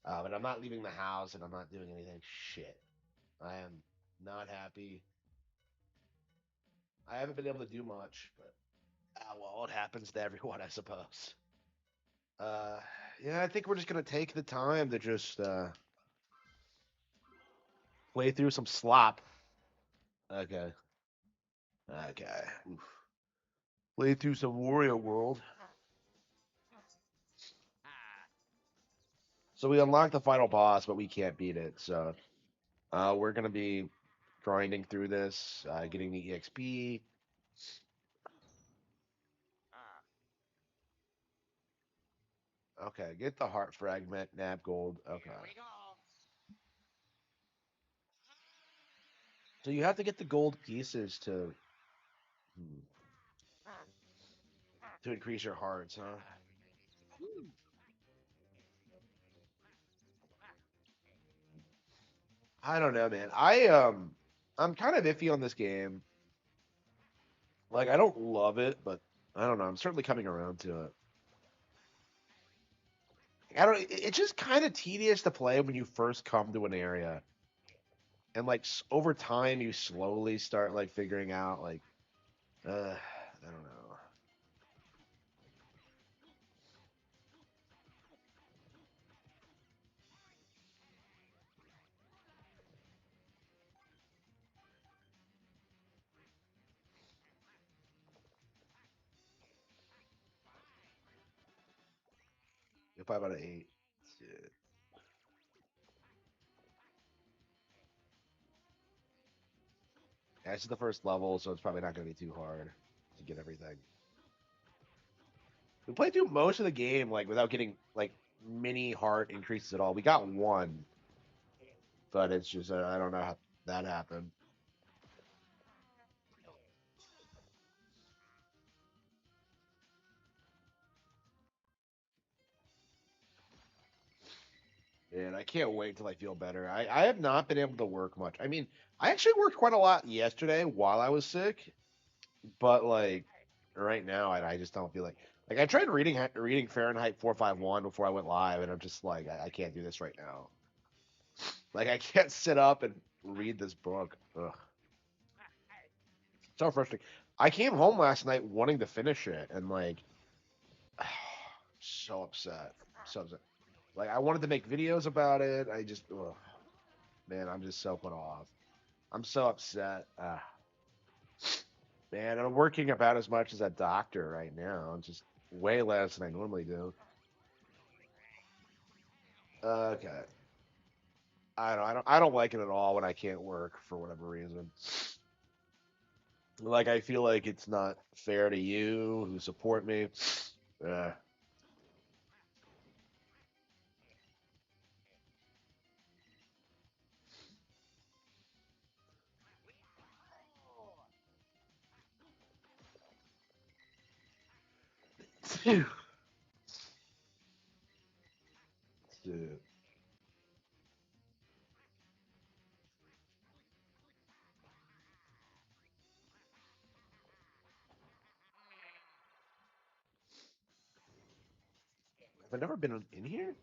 But I'm not leaving the house and I'm not doing anything. Shit. I am not happy. I haven't been able to do much, but well, it happens to everyone, I suppose. Uh, yeah, I think we're just gonna take the time to just play through some slop. Okay. Okay. Oof. Play through some Wario World. So we unlocked the final boss, but we can't beat it. So we're gonna be grinding through this, getting the EXP. Okay, get the heart fragment, nab gold. Okay. So you have to get the gold pieces hmm, to increase your hearts, huh? I don't know, man. I'm kind of iffy on this game. Like I don't love it, but I don't know. I'm certainly coming around to it. I don't. It's just kind of tedious to play when you first come to an area, and like over time you slowly start like figuring out like, I don't know. If I'm at an eight, shit. Yeah, this is the first level, so it's probably not going to be too hard to get everything. We played through most of the game like without getting like mini heart increases at all. We got one, but it's just I don't know how that happened. And I can't wait till I feel better. I have not been able to work much. I mean, I actually worked quite a lot yesterday while I was sick, but like right now, I just don't feel like I tried reading Fahrenheit 451 before I went live, and I'm just like I can't do this right now. Like I can't sit up and read this book. Ugh, so frustrating. I came home last night wanting to finish it, and like so upset, so upset. Like I wanted to make videos about it. I just, ugh, man, I'm just so put off. I'm so upset. Man, I'm working about as much as a doctor right now, just way less than I normally do. Okay. I don't like it at all when I can't work for whatever reason. Like I feel like it's not fair to you who support me. Uh, Phew. Dude. Have I never been in here?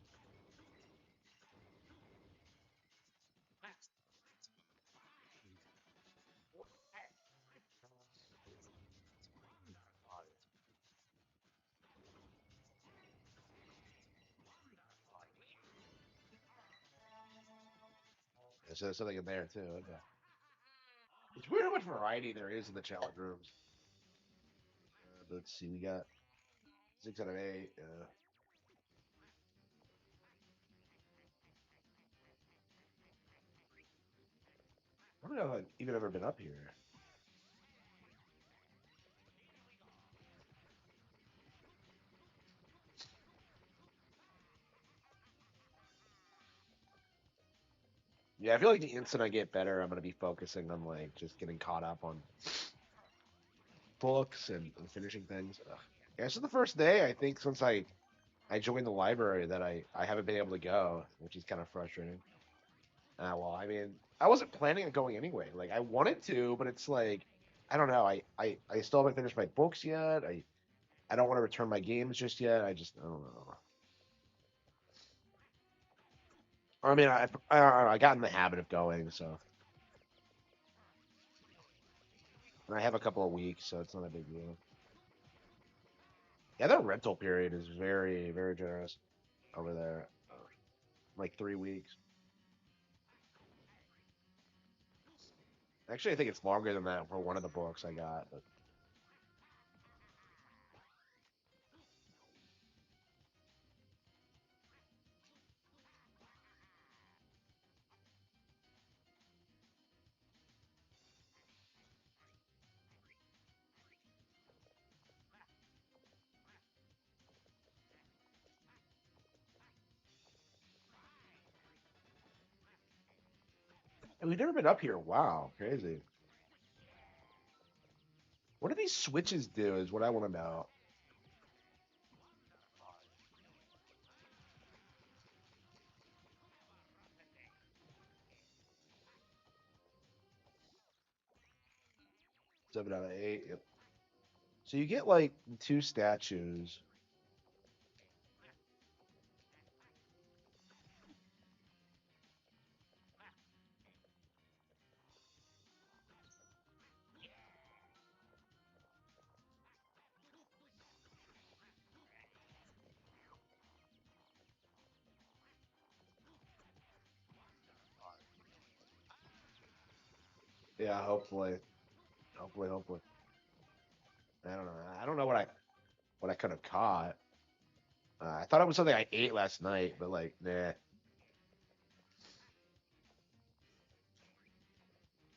So there's something in there too. Okay. It's weird how much variety there is in the challenge rooms. Let's see, we got 6 out of 8. I don't know if I've even ever been up here. Yeah, I feel like the instant I get better, I'm gonna be focusing on like just getting caught up on books and finishing things. Ugh. Yeah, this is the first day I think since I joined the library that I haven't been able to go, which is kind of frustrating. Well, I mean, I wasn't planning on going anyway. Like I wanted to, but it's like I don't know. I still haven't finished my books yet. I don't want to return my games just yet. I don't know. I mean, I got in the habit of going, so and I have a couple of weeks, so it's not a big deal. Yeah, their rental period is very, very generous over there. Like 3 weeks. Actually, I think it's longer than that for one of the books I got. But and we've never been up here. Wow, crazy. What do these switches do? Is what I want to know. 7 out of 8. Yep. So you get like two statues. Yeah, hopefully, hopefully. I don't know. I don't know what I could have caught. I thought it was something I ate last night, but like, nah.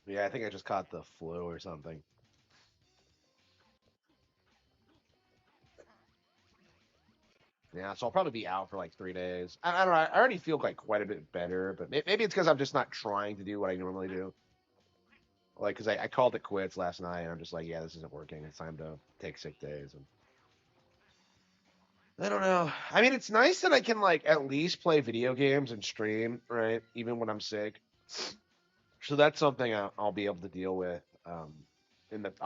Yeah, I think I just caught the flu or something. Yeah, so I'll probably be out for like 3 days. I don't know. I already feel like quite a bit better, but maybe it's because I'm just not trying to do what I normally do. Like, because I called it quits last night, and I'm just like, yeah, this isn't working. It's time to take sick days. And I don't know. I mean, it's nice that I can like at least play video games and stream, right? Even when I'm sick. So that's something I'll be able to deal with. I'll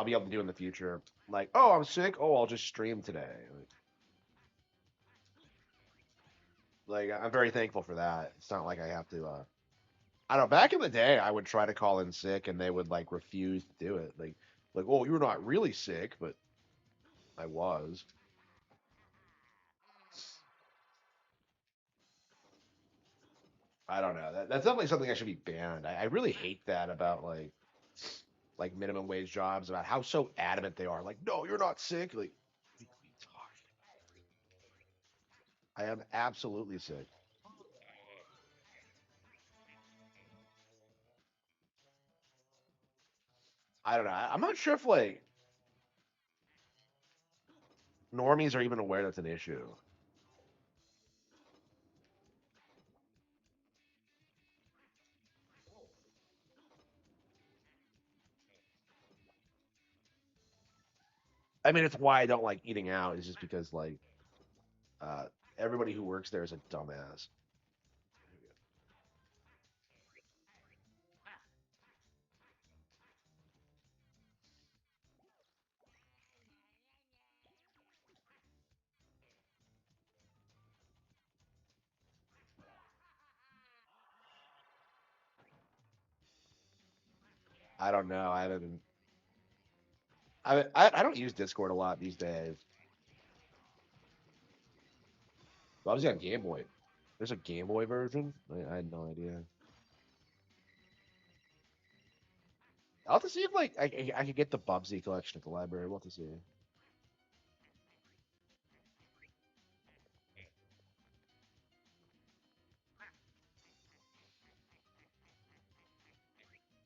be able to do in the future. Like, oh, I'm sick. Oh, I'll just stream today. Like I'm very thankful for that. It's not like I have to. I don't know. Back in the day, I would try to call in sick, and they would like refuse to do it. Like, oh, you're not really sick, but I was. I don't know. That's definitely something I should be banned. I really hate that about like minimum wage jobs about how so adamant they are. Like, no, you're not sick. Like, I am absolutely sick. I don't know. I'm not sure if like normies are even aware that's an issue. I mean, it's why I don't like eating out. Is just because like uh, everybody who works there is a dumbass. I don't know. I haven't. I don't use Discord a lot these days. But I was on Game Boy. There's a Game Boy version. I had no idea. I'll have to see if like I could get the Bubsy collection at the library. We'll have to see.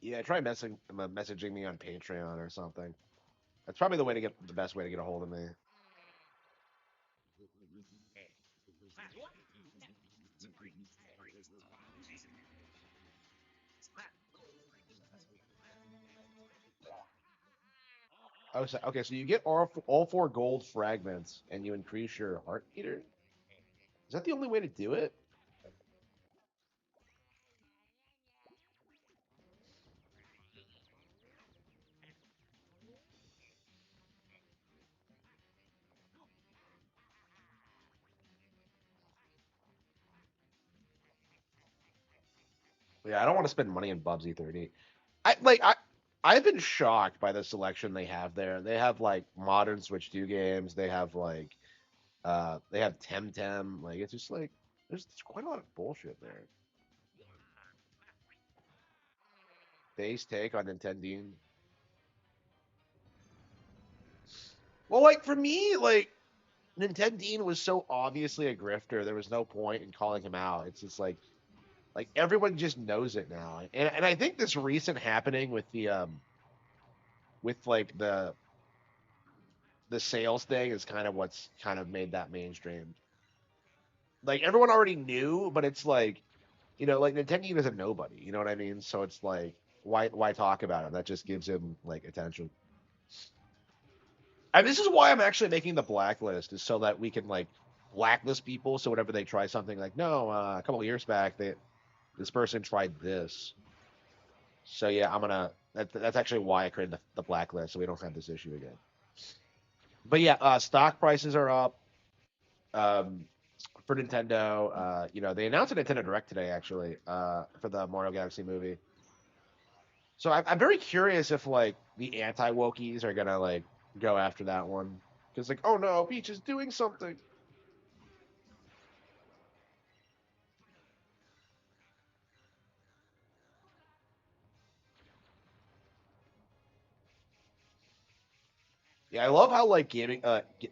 Yeah, try messaging me on Patreon or something. That's probably the best way to get a hold of me. Oh, so, okay, so you get all four gold fragments and you increase your heart meter. Is that the only way to do it? Yeah, I don't want to spend money on Bubsy 30. I've been shocked by the selection they have there. They have like modern Switch 2 games. They have like they have Temtem. Like it's just like there's quite a lot of bullshit there. Base take on Nintendo. Well, like for me, like Nintendo was so obviously a grifter. There was no point in calling him out. It's just like everyone just knows it now. And I think this recent happening with the with like the sales thing is kind of what's kind of made that mainstream. Like everyone already knew, but it's like like Nintendo is a nobody. You know what I mean? So it's like why talk about it? That just gives him like attention. And this is why I'm actually making the blacklist is so that we can like blacklist people. So whenever they try something like no, a couple of years back this person tried this. So yeah, that's actually why I created the blacklist so we don't have this issue again. But yeah, stock prices are up. Um, for Nintendo. They announced a Nintendo Direct today, actually, for the Mario Galaxy movie. So I'm very curious if like the anti-wokies are gonna like go after that one because like, oh no, Peach is doing something. Yeah, I love how like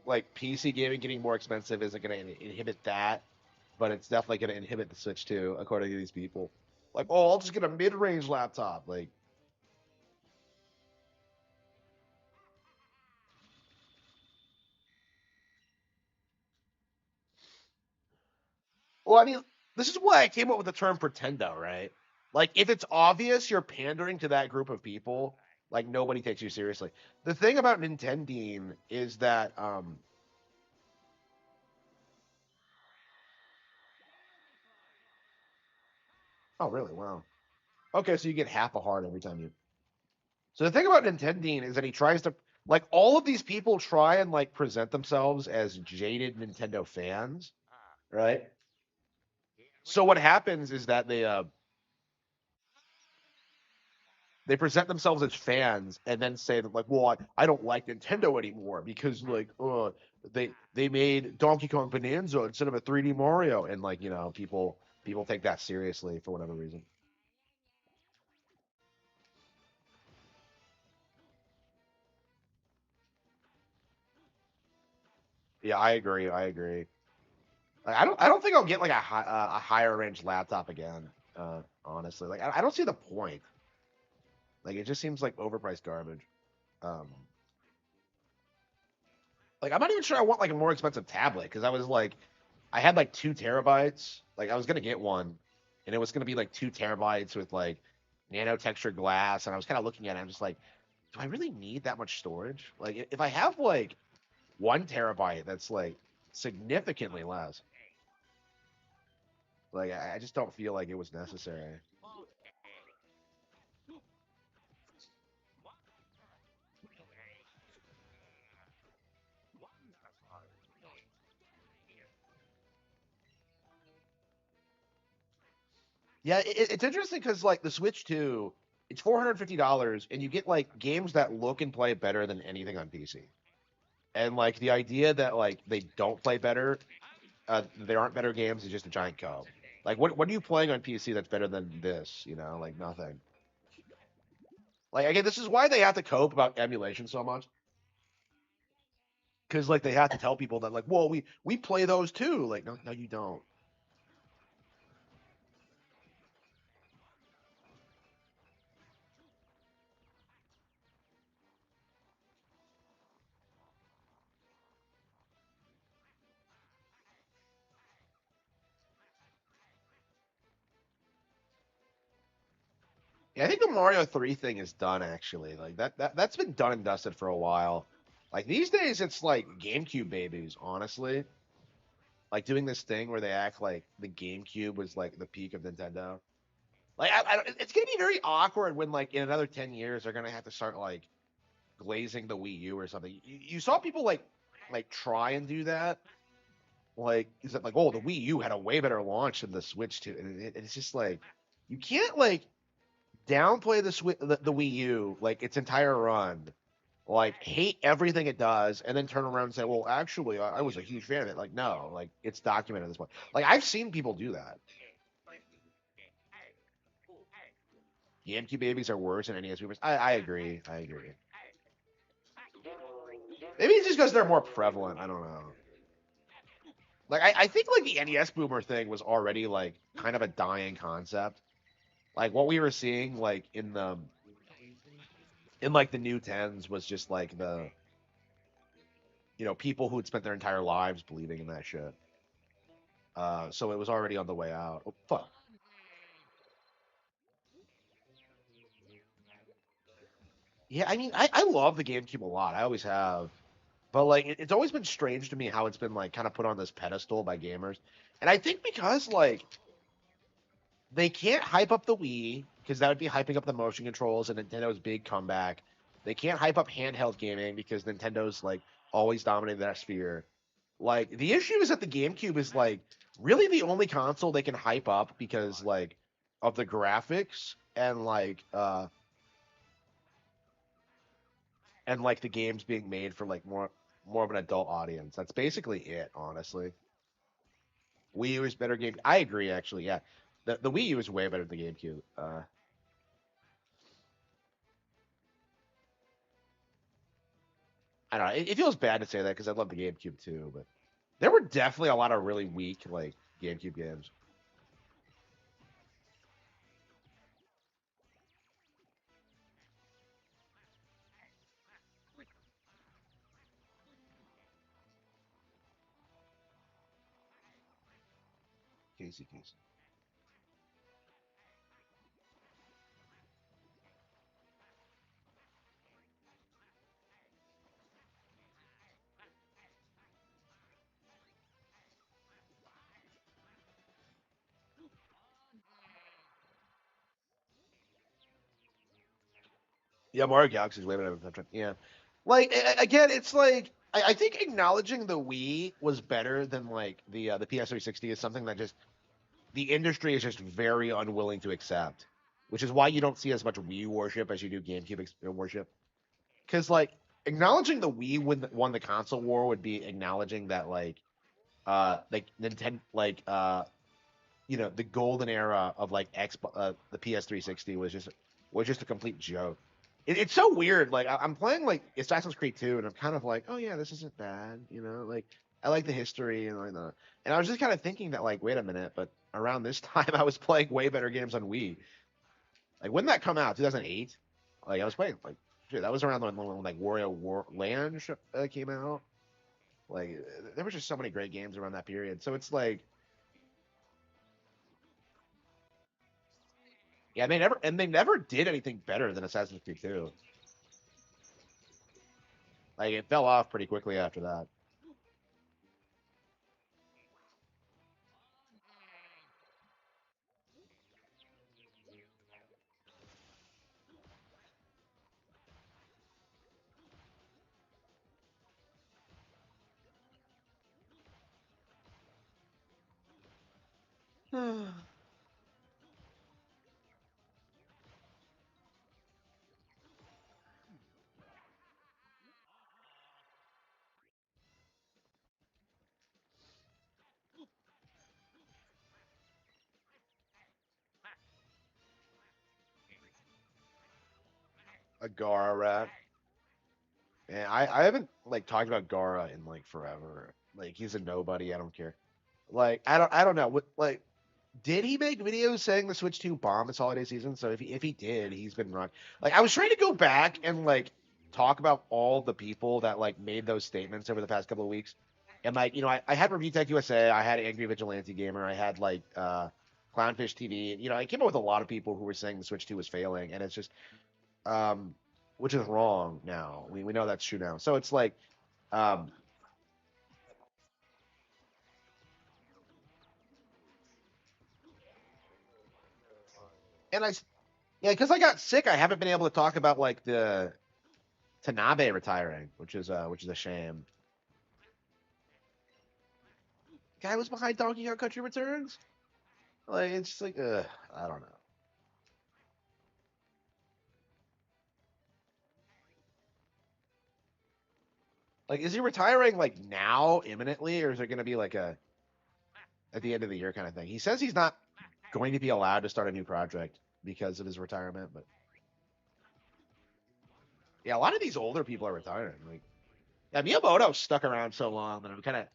like PC gaming getting more expensive isn't gonna inhibit that, but it's definitely gonna inhibit the Switch too, according to these people. Like, oh, I'll just get a mid-range laptop. Like, well, I mean, this is why I came up with the term pretendo, right? Like, if it's obvious you're pandering to that group of people, like nobody takes you seriously. The thing about Nintendo is that, oh, really? Wow. Okay, so you get half a heart every time you. So the thing about Nintendo is that he tries to, like, all of these people try and like present themselves as jaded Nintendo fans, right? So what happens is that they present themselves as fans and then say that like, well, I don't like Nintendo anymore because like, they made Donkey Kong Bonanza instead of a 3D Mario, and like people take that seriously for whatever reason. Yeah, I agree. I agree. Like, I don't think I'll get like a higher range laptop again. Honestly, like I don't see the point. Like it just seems like overpriced garbage. Um, like I'm not even sure I want like a more expensive tablet because I was like I had like 2 terabytes. Like I was gonna get one, and it was gonna be like 2 terabytes with like nano textured glass, and I was kind of looking at it. I'm just like, do I really need that much storage? Like if I have like 1 terabyte, that's like significantly less. Like I just don't feel like it was necessary. Yeah, it's interesting because like the Switch 2, it's $450, and you get like games that look and play better than anything on PC. And like the idea that like they don't play better, they aren't better games is just a giant co. Like what are you playing on PC that's better than this? Like nothing. Like again, this is why they have to cope about emulation so much. Because like they have to tell people that like, well, we play those too. Like no, you don't. Yeah, I think the Mario 3 thing is done actually. Like that's been done and dusted for a while. Like these days it's like GameCube babies, honestly. Like doing this thing where they act like the GameCube was like the peak of Nintendo. Like it's gonna be very awkward when like in another 10 years they're gonna have to start like glazing the Wii U or something. You saw people like try and do that. Like is it like oh the Wii U had a way better launch than the Switch too, and it's just like you can't like downplay the Wii U like its entire run, like hate everything it does, and then turn around and say, "Well, actually, I was a huge fan of it." Like, no, like it's documented at this point. Like I've seen people do that. GameCube babies are worse than NES boomers. I agree. I agree. Maybe it's just because they're more prevalent. I don't know. Like I think like the NES boomer thing was already like kind of a dying concept. Like what we were seeing like in like the new tens was just like the people who had spent their entire lives believing in that shit. So it was already on the way out. Oh fuck. Yeah, I mean I love the GameCube a lot. I always have. But like it's always been strange to me how it's been like kind of put on this pedestal by gamers. And I think because like they can't hype up the Wii because that would be hyping up the motion controls and Nintendo's big comeback. They can't hype up handheld gaming because Nintendo's like always dominated that sphere. Like the issue is that the GameCube is like really the only console they can hype up because like of the graphics and like the games being made for like more of an adult audience. That's basically it, honestly. Wii U is better game. I agree, actually. Yeah, the Wii U is way better than the GameCube. I don't know. It feels bad to say that because I love the GameCube too, but there were definitely a lot of really weak like GameCube games. Casey, Casey. Yeah, Mario Galaxy is way better than that. Yeah, like again, it's like I think acknowledging the Wii was better than like the PS360 is something that just the industry is just very unwilling to accept, which is why you don't see as much Wii worship as you do GameCube worship. Because like acknowledging the Wii won the console war would be acknowledging that like Nintendo the golden era of like the PS360 was just a complete joke. It's so weird. Like I'm playing like Assassin's Creed 2, and I'm kind of like, oh yeah, this isn't bad. Like I like the history and like the. And I was just kind of thinking that like, wait a minute, but around this time I was playing way better games on Wii. Like when did that come out? 2008. Like I was playing like shit. That was around when like Wario Land came out. Like there was just so many great games around that period. So it's like yeah, they never did anything better than Assassin's Creed 2. Like it fell off pretty quickly after that. A Gara rat. And I haven't like talked about Gara in like forever. Like he's a nobody. I don't care. Like I don't know. Like did he make videos saying the Switch 2 bomb this holiday season? So if he did, he's been wrong. Like I was trying to go back and like talk about all the people that like made those statements over the past couple of weeks. And like, I had Review Tech USA, I had Angry Vigilante Gamer, I had like Clownfish TV. I came up with a lot of people who were saying the Switch 2 was failing, and it's just um which is wrong now. We know that's true now. So it's like um and yeah, because I got sick, I haven't been able to talk about like the Tanabe retiring, which is a shame. Guy was behind Donkey Kong Country Returns. Like it's just like I don't know. Like, is he retiring like now, imminently, or is it going to be like a at the end of the year kind of thing? He says he's not going to be allowed to start a new project because of his retirement, but yeah, a lot of these older people are retiring. Like, yeah, Miyamoto stuck around so long that I'm kind of,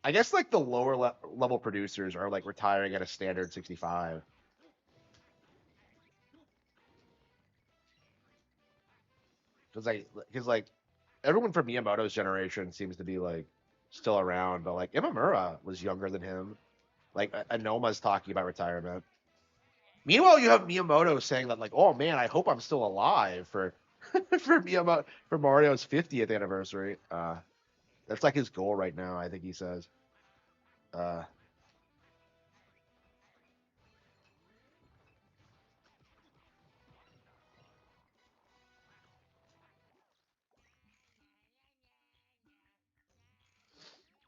I guess, like the level producers are like retiring at a standard 65. Because like everyone from Miyamoto's generation seems to be like still around, but like Imamura was younger than him. Like Anoma's talking about retirement. Meanwhile, you have Miyamoto saying that like, "Oh man, I hope I'm still alive for for Miyamoto for Mario's 50th anniversary." That's like his goal right now. I think he says. Uh,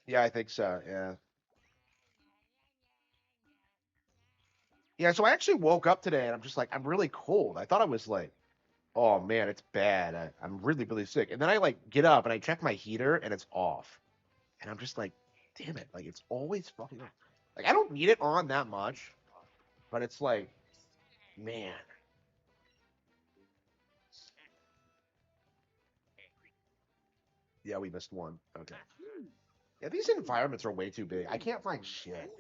yeah, I think so. Yeah, yeah. So I actually woke up today and I'm just like, I'm really cold. I thought I was like, oh man, it's bad. I'm really really sick. And then I like get up and I check my heater and it's off. And I'm just like, damn it, like it's always fucking off. Like I don't need it on that much, but it's like, man, yeah, we missed one. Okay. Yeah, these environments are way too big. I can't find shit.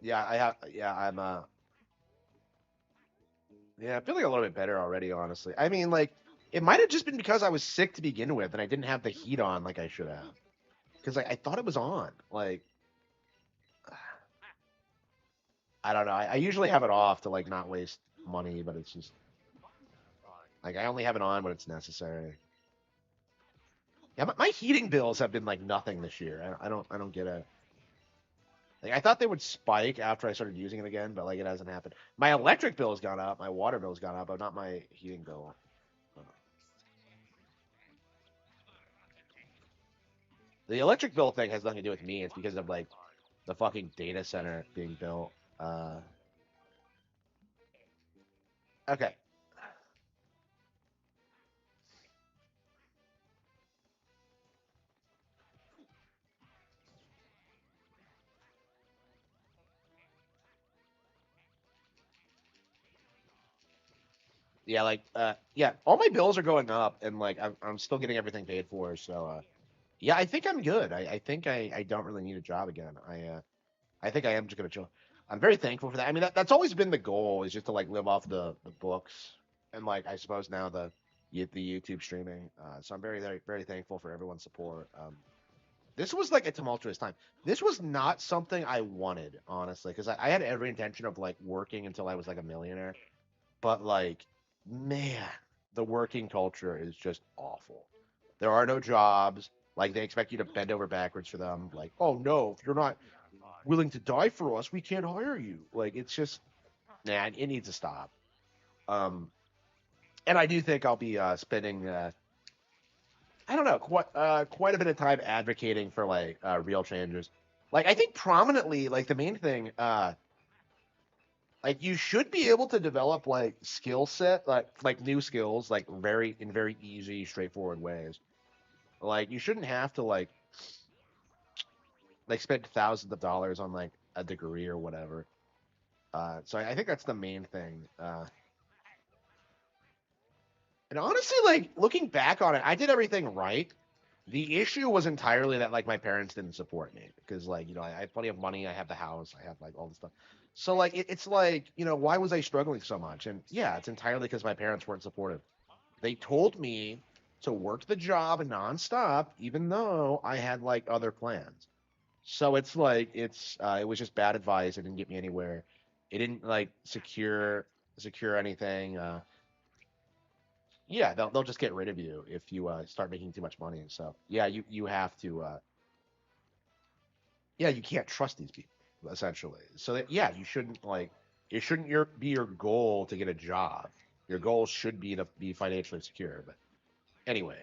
Yeah, I have. Yeah, I'm. Yeah, I'm feeling a little bit better already. Honestly, I mean, like, it might have just been because I was sick to begin with, and I didn't have the heat on like I should have. Because like I thought it was on. Like, I don't know. I usually have it off to like not waste money, but it's just like I only have it on when it's necessary. Yeah, my heating bills have been like nothing this year. I don't get it. Like I thought they would spike after I started using it again, but like it hasn't happened. My electric bill has gone up, my water bill's gone up, but not my heating bill. The electric bill thing has nothing to do with me. It's because of like the fucking data center being built. Uh, okay. Yeah, like yeah, all my bills are going up, and like I'm still getting everything paid for. So yeah, I think I'm good. I think I don't really need a job again. I think I am just gonna chill. I'm very thankful for that. I mean, that's always been the goal is just to like live off the books and like I suppose now the YouTube streaming. So I'm very very very thankful for everyone's support. This was like a tumultuous time. This was not something I wanted honestly because I had every intention of like working until I was like a millionaire. But like, man, the working culture is just awful. There are no jobs. Like they expect you to bend over backwards for them. Like, oh no, if you're not willing to die for us, we can't hire you. Like it's just, man, it needs to stop. Um, and I do think I'll be spending, I don't know, quite a bit of time advocating for like real changes. Like I think prominently, like the main thing, like you should be able to develop like skill set, like new skills, like very easy, straightforward ways. Like you shouldn't have to like spend thousands of dollars on like a degree or whatever. So I think that's the main thing. And honestly, like looking back on it, I did everything right. The issue was entirely that like my parents didn't support me because like I have plenty of money, I have the house, I have like all this stuff. So like it's like why was I struggling so much? And yeah, it's entirely because my parents weren't supportive. They told me to work the job nonstop, even though I had like other plans. So it's like it was just bad advice. It didn't get me anywhere. It didn't like secure anything. Yeah, they'll just get rid of you if you start making too much money. So yeah, you have to yeah, you can't trust these people essentially. So that, yeah, you shouldn't like it shouldn't be your goal to get a job. Your goal should be to be financially secure. But anyway,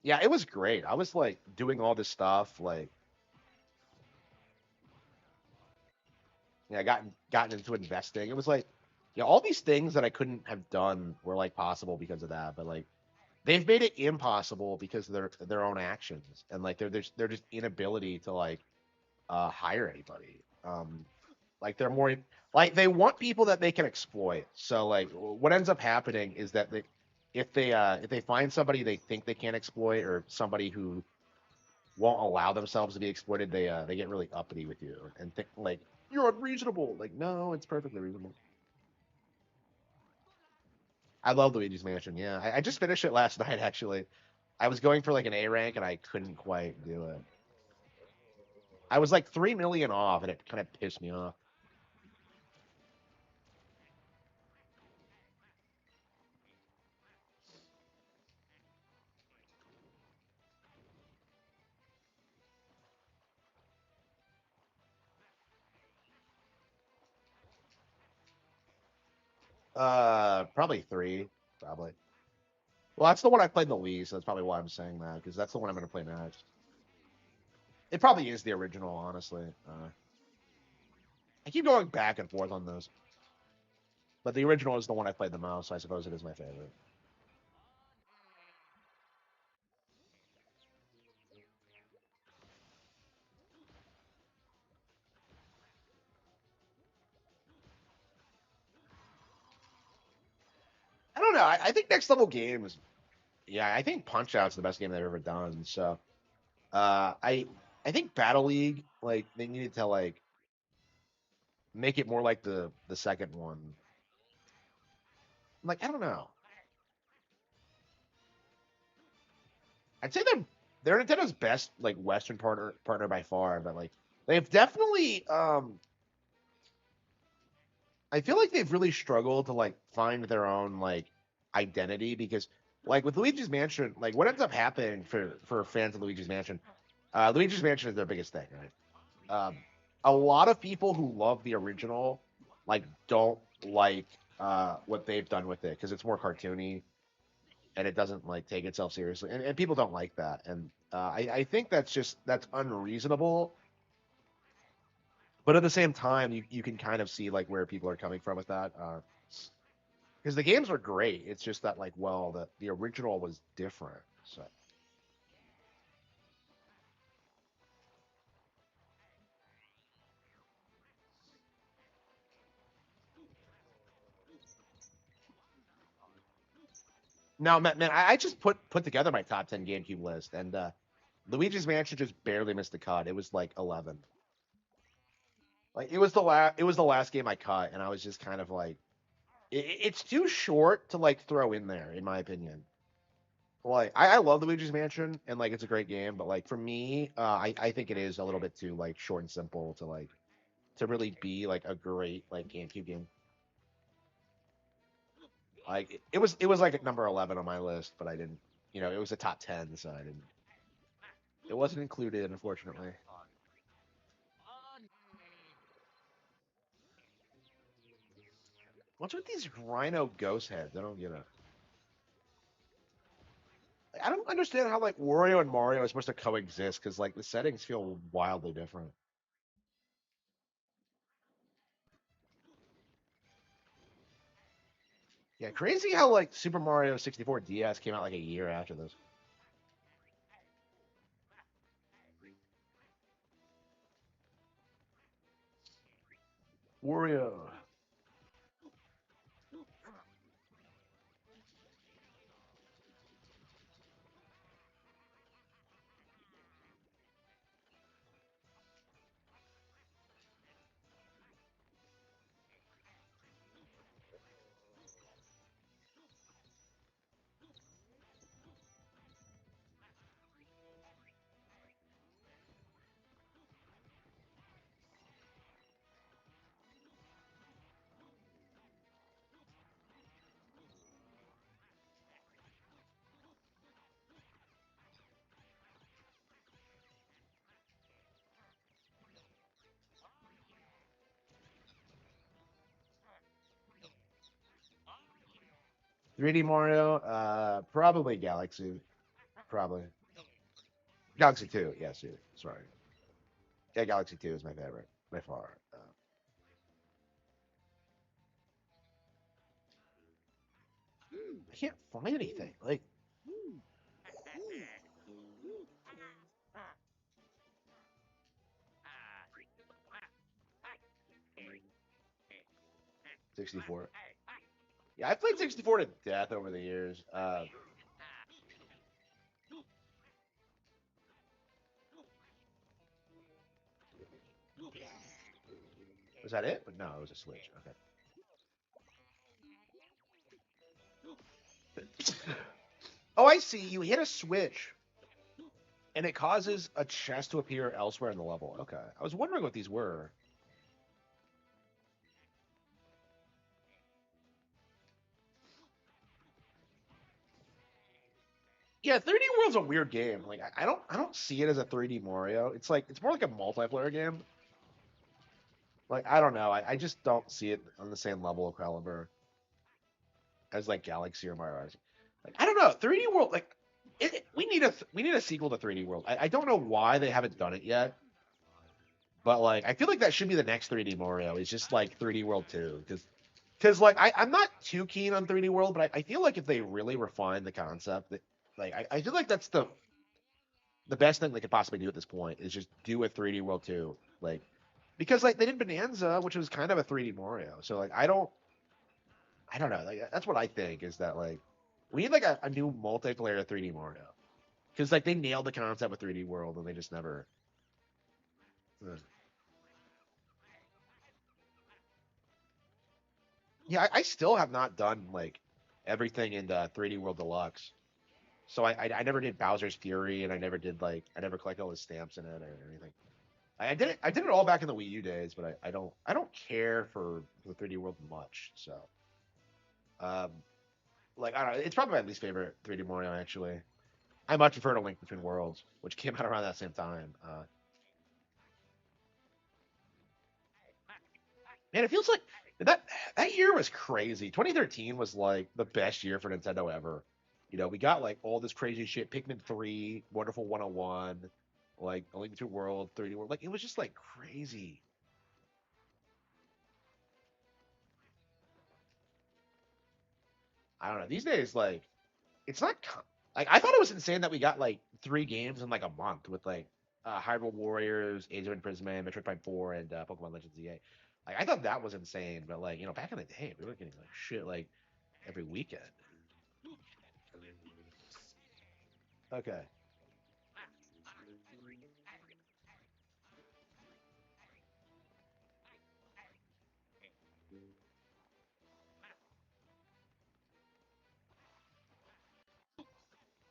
Yeah, it was great. I was like doing all this stuff, like yeah, gotten into investing. It was like, yeah, all these things that I couldn't have done were like possible because of that. But like they've made it impossible because of their own actions and like they're just inability to like hire anybody. Like they're more like they want people that they can exploit. So like what ends up happening is that if they find somebody they think they can't exploit or somebody who won't allow themselves to be exploited, they get really uppity with you and think like you're unreasonable. Like no, it's perfectly reasonable. I love Luigi's Mansion. Yeah, I just finished it last night actually. I was going for like an A rank and I couldn't quite do it. I was like 3 million off and it kind of pissed me off. Probably three, probably. Well, that's the one I played the least. So that's probably why I'm saying that because that's the one I'm gonna play next. It probably is the original, honestly. I keep going back and forth on those, but the original is the one I played the most. So I suppose it is my favorite. I don't know. I think next level games. Yeah, I think Punch Out's the best game they've ever done. So uh, I I think Battle League like they needed to like make it more like the second one. Like I don't know. I'd say they're Nintendo's best like Western partner by far, but like they've definitely I feel like they've really struggled to like find their own like identity because like with Luigi's Mansion, like what ends up happening for fans of Luigi's Mansion, Luigi's Mansion is their biggest thing, right? A lot of people who love the original like don't like what they've done with it because it's more cartoony and it doesn't like take itself seriously, and people don't like that, and I think that's unreasonable, but at the same time, you can kind of see like where people are coming from with that. Because the games are great. It's just that like, well, the original was different. So now, man, I just put together my top 10 GameCube list, and Luigi's Mansion just barely missed the cut. It was like 11. Like it was the last game I cut, and I was just kind of like, it's too short to like throw in there, in my opinion. Like I love Luigi's Mansion, and like it's a great game, but like for me, I think it is a little bit too like short and simple to like to really be like a great like GameCube game. Like it was like at number 11 on my list, but I didn't. You know, it was a top 10, so I didn't. It wasn't included, unfortunately. What's with these rhino ghost heads? I don't get it. I don't understand how like Wario and Mario are supposed to coexist because like the settings feel wildly different. Yeah, crazy how like Super Mario 64 DS came out like a year after this. Wario. 3D Mario, probably Galaxy, probably. Galaxy 2, yes, dude. Sorry. Yeah, Galaxy 2 is my favorite by far. I can't find anything. Like, 64. Yeah, I played 64 to death over the years. Was that it? But no, it was a Switch. Okay. Oh, I see. You hit a switch, and it causes a chest to appear elsewhere in the level. Okay. I was wondering what these were. Yeah, 3D World's a weird game. Like, I don't see it as a 3D Mario. It's more like a multiplayer game. Like, I don't know. I just don't see it on the same level of caliber as like Galaxy or Mario Odyssey. Like, I don't know. 3D World, like, we need a sequel to 3D World. I don't know why they haven't done it yet, but like I feel like that should be the next 3D Mario. It's just like 3D World 2, because like I'm not too keen on 3D World, but I feel like if they really refine the concept, that like I feel like that's the best thing they could possibly do at this point is just do a 3D World 2, like because like they did Bonanza, which was kind of a 3D Mario. So like I don't know. Like that's what I think is that like we need like a new multiplayer 3D Mario because like they nailed the concept with 3D World and they just never. Yeah, I still have not done like everything in the 3D World Deluxe. So I never did Bowser's Fury and I never collected all the stamps in it or anything. I did it all back in the Wii U days, but I don't care for the 3D World much. So um like I don't know, it's probably my least favorite 3D Mario actually. I much prefer to Link Between Worlds, which came out around that same time. Man, it feels like that that year was crazy. 2013 was like the best year for Nintendo ever. We got like all this crazy shit. Pikmin 3, Wonderful 101, like A Link Between World, 3D World. Like it was just like crazy. I don't know. These days, like it's not like I thought it was insane that we got like three games in like a month with like Hyrule Warriors, Age of Imprisonment, Metroid Prime 4, and Pokemon Legends ZA. Like I thought that was insane, but like back in the day, we were getting like shit like every weekend. Okay.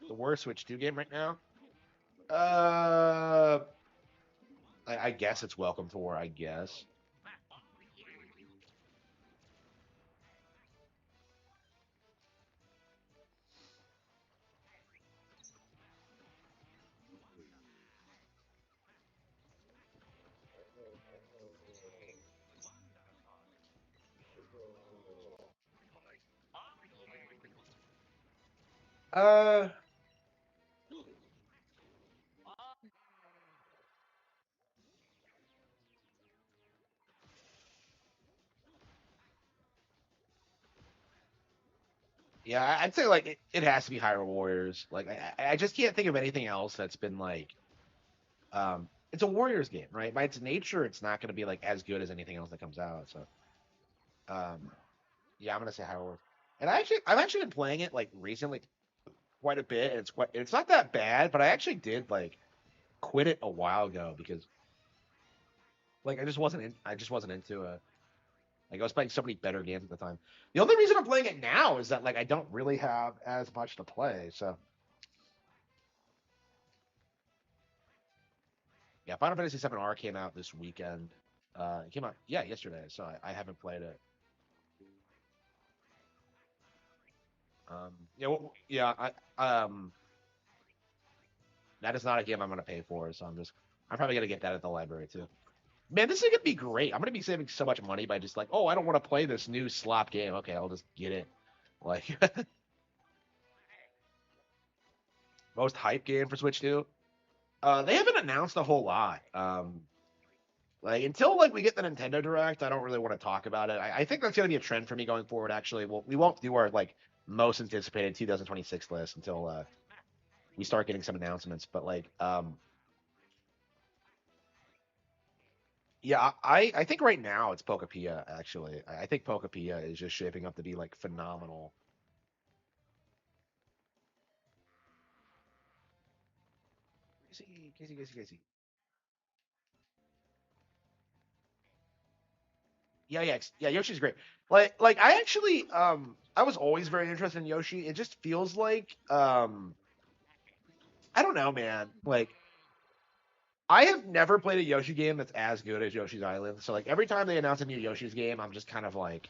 The worst Switch 2 game right now? Uh, I guess it's Welcome to War. I guess. Uh, yeah, I'd say like it has to be Hyrule Warriors. Like I just can't think of anything else that's been like it's a Warriors game, right? By its nature, it's not going to be like as good as anything else that comes out. So yeah, I'm gonna say Hyrule Warriors. And I've actually been playing it like recently quite a bit, and it's not that bad, but I actually did like quit it a while ago because like I just wasn't into it. Like I was playing so many better games at the time. The only reason I'm playing it now is that like I don't really have as much to play. So yeah, Final Fantasy 7 R came out this weekend. It came out yeah yesterday, so I haven't played it. Yeah, yeah. That is not a game I'm gonna pay for, so I'm probably gonna get that at the library too. Man, this is gonna be great. I'm gonna be saving so much money by just like, oh, I don't want to play this new slop game. Okay, I'll just get it. Like most hype game for Switch 2. They haven't announced a whole lot. Like until like we get the Nintendo Direct, I don't really want to talk about it. I think that's gonna be a trend for me going forward. Actually, we won't do our like most anticipated 2026 list until we start getting some announcements. But like, yeah, I think right now it's Pokepia. Actually, I think Pokepia is just shaping up to be like phenomenal. Casey, Casey, Casey, Casey. Yeah, yeah, yeah. Yoshi's great. Like I actually, I was always very interested in Yoshi. It just feels like, I don't know, man. Like I have never played a Yoshi game that's as good as Yoshi's Island. So like every time they announce a new Yoshi's game, I'm just kind of like,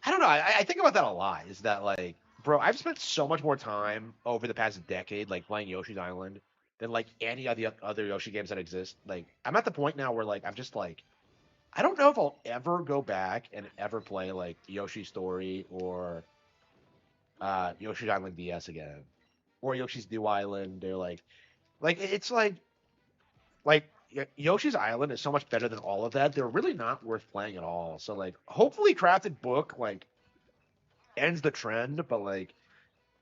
I don't know. I think about that a lot. Is that like, bro? I've spent so much more time over the past decade like playing Yoshi's Island than like any of the other Yoshi games that exist. Like I'm at the point now where like I'm just like I don't know if I'll ever go back and ever play like Yoshi's Story or Yoshi's Island DS again or Yoshi's New Island. They're like it's like Yoshi's Island is so much better than all of that. They're really not worth playing at all. So like, hopefully, Crafted Book like ends the trend, but like,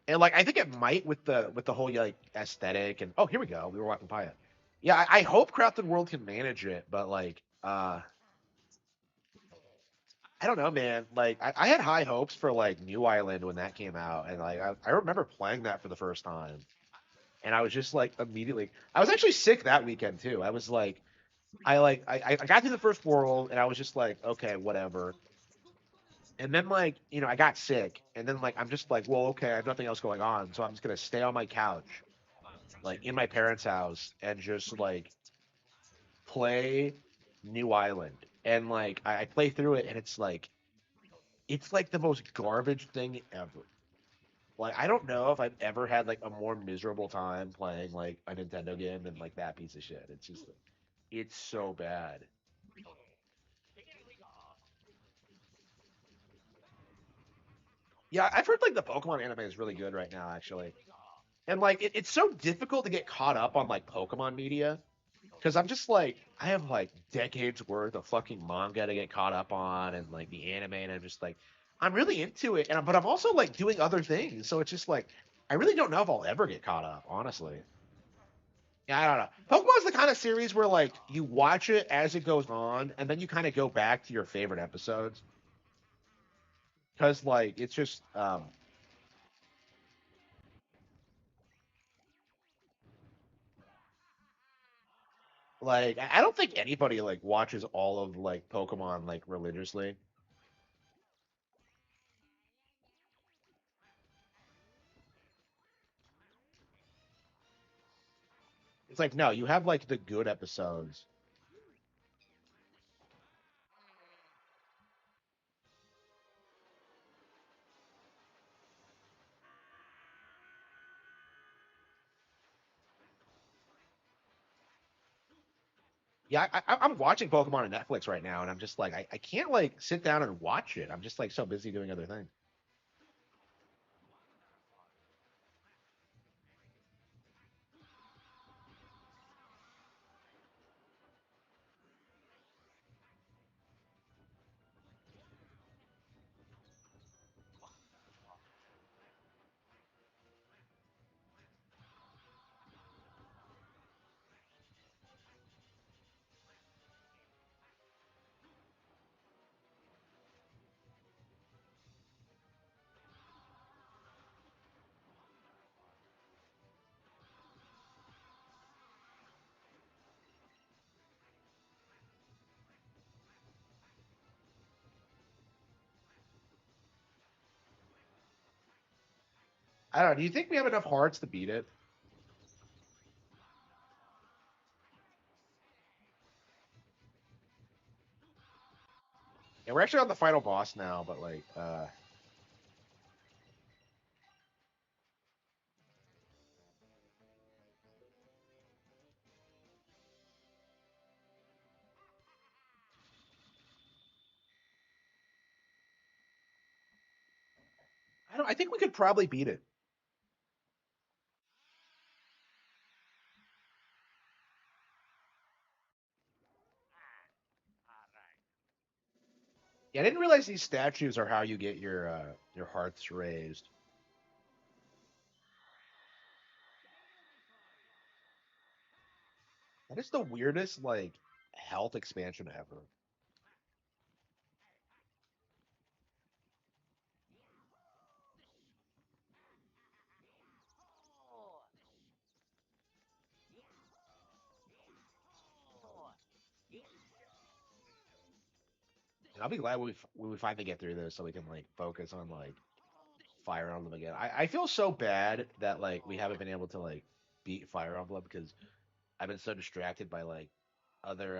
and like I think it might with the whole like aesthetic and oh here we go, we were walking by it. Yeah, I hope Crafted World can manage it, but like, I don't know, man. Like I had high hopes for like New Island when that came out, and like I remember playing that for the first time, and I was just like immediately. I was actually sick that weekend too. I was like I got through the first world and I was just like, okay, whatever. And then like, I got sick and then like I'm just like, well, okay, I have nothing else going on, so I'm just gonna stay on my couch, like in my parents' house, and just like play New Island. And like I play through it and it's like the most garbage thing ever. Like I don't know if I've ever had like a more miserable time playing like a Nintendo game than like that piece of shit. It's just it's so bad. Yeah, I've heard like the Pokemon anime is really good right now, actually. And like it's so difficult to get caught up on like Pokemon media because I'm just like I have like decades worth of fucking manga to get caught up on and like the anime, and I'm just like I'm really into it, and but I'm also like doing other things, so it's just like I really don't know if I'll ever get caught up, honestly. Yeah, I don't know. Pokemon's the kind of series where like you watch it as it goes on, and then you kind of go back to your favorite episodes because like it's just like I don't think anybody like watches all of like Pokemon like religiously. It's like no, you have like the good episodes. Yeah, I'm watching Pokemon on Netflix right now, and I'm just like I can't like sit down and watch it. I'm just like so busy doing other things. I don't know. Do you think we have enough hearts to beat it? Yeah, we're actually on the final boss now, but like I think we could probably beat it. Yeah, I didn't realize these statues are how you get your hearts raised. That is the weirdest like health expansion ever. And I'll be glad when we finally get through this so we can like focus on like Fire Emblem again. I feel so bad that like we haven't been able to like beat Fire Emblem because I've been so distracted by like other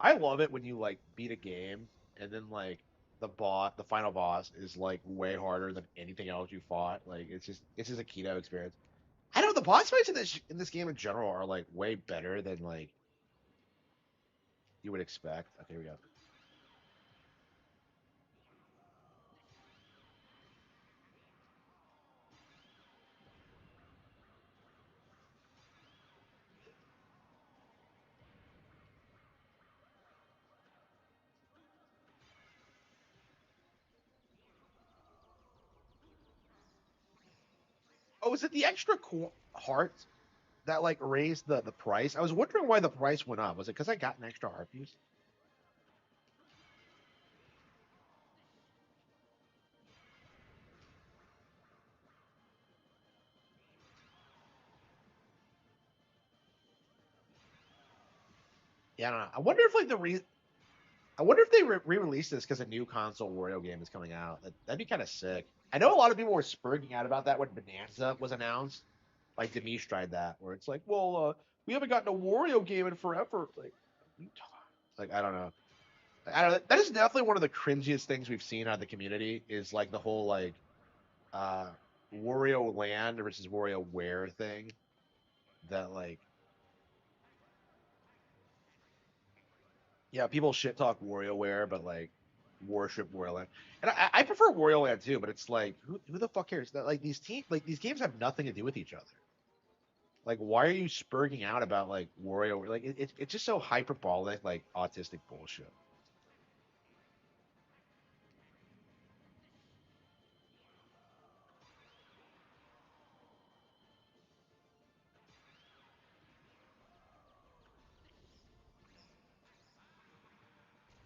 I love it when you like beat a game and then like the final boss is like way harder than anything else you fought. Like it's just a keto experience. I know the boss fights in this game in general are like way better than like you would expect. Okay, here we go. Oh, is it the extra heart that like raised the price? I was wondering why the price went up. Was it because I got an extra heart piece? Yeah, I don't know. I wonder if they re-released this because a new console Wario game is coming out. That'd be kind of sick. I know a lot of people were spurting out about that when Bonanza was announced. Like Demish tried that, where it's like, well, we haven't gotten a Wario game in forever. Like I don't know. I don't know. That is definitely one of the cringiest things we've seen out of the community. Is like the whole like uh Wario Land versus WarioWare thing. That like yeah, people shit talk WarioWare, but like worship Wario Land. And I prefer Wario Land too, but it's like who the fuck cares? That like these games have nothing to do with each other. Like why are you spurging out about like Wario? Like it's just so hyperbolic, like autistic bullshit.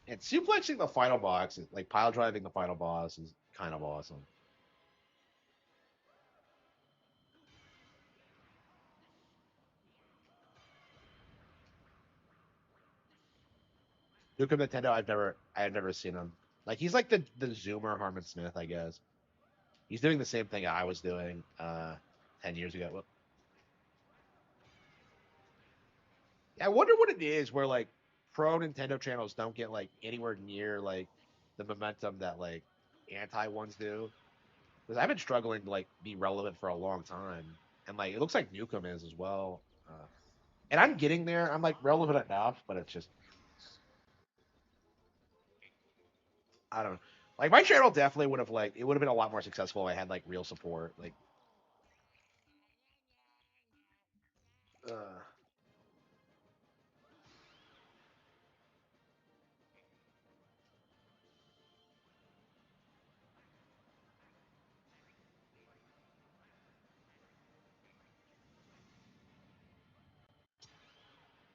And suplexing the final boss, like pile driving the final boss, is kind of awesome. Duke of Nintendo, I've never seen him. Like he's like the Zoomer Harman Smith, I guess. He's doing the same thing I was doing 10 years ago. Well, I wonder what it is where like pro Nintendo channels don't get like anywhere near like the momentum that like anti ones do. Because I've been struggling to like be relevant for a long time, and like it looks like Newcomb is as well. And I'm getting there. I'm like relevant enough, but it's just I don't know. Like my channel definitely would have like it would have been a lot more successful if I had like real support. Like, uh,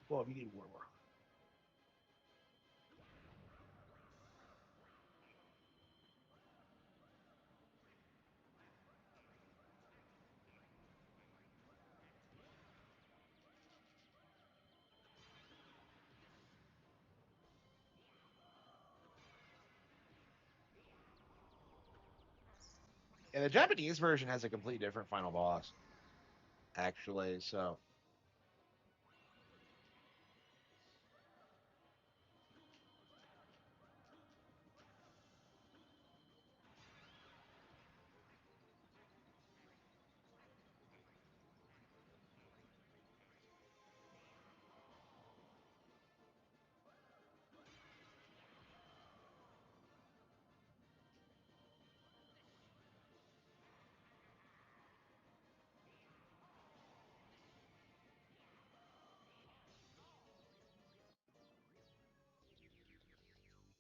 well, if you need more. And the Japanese version has a completely different final boss, actually. So,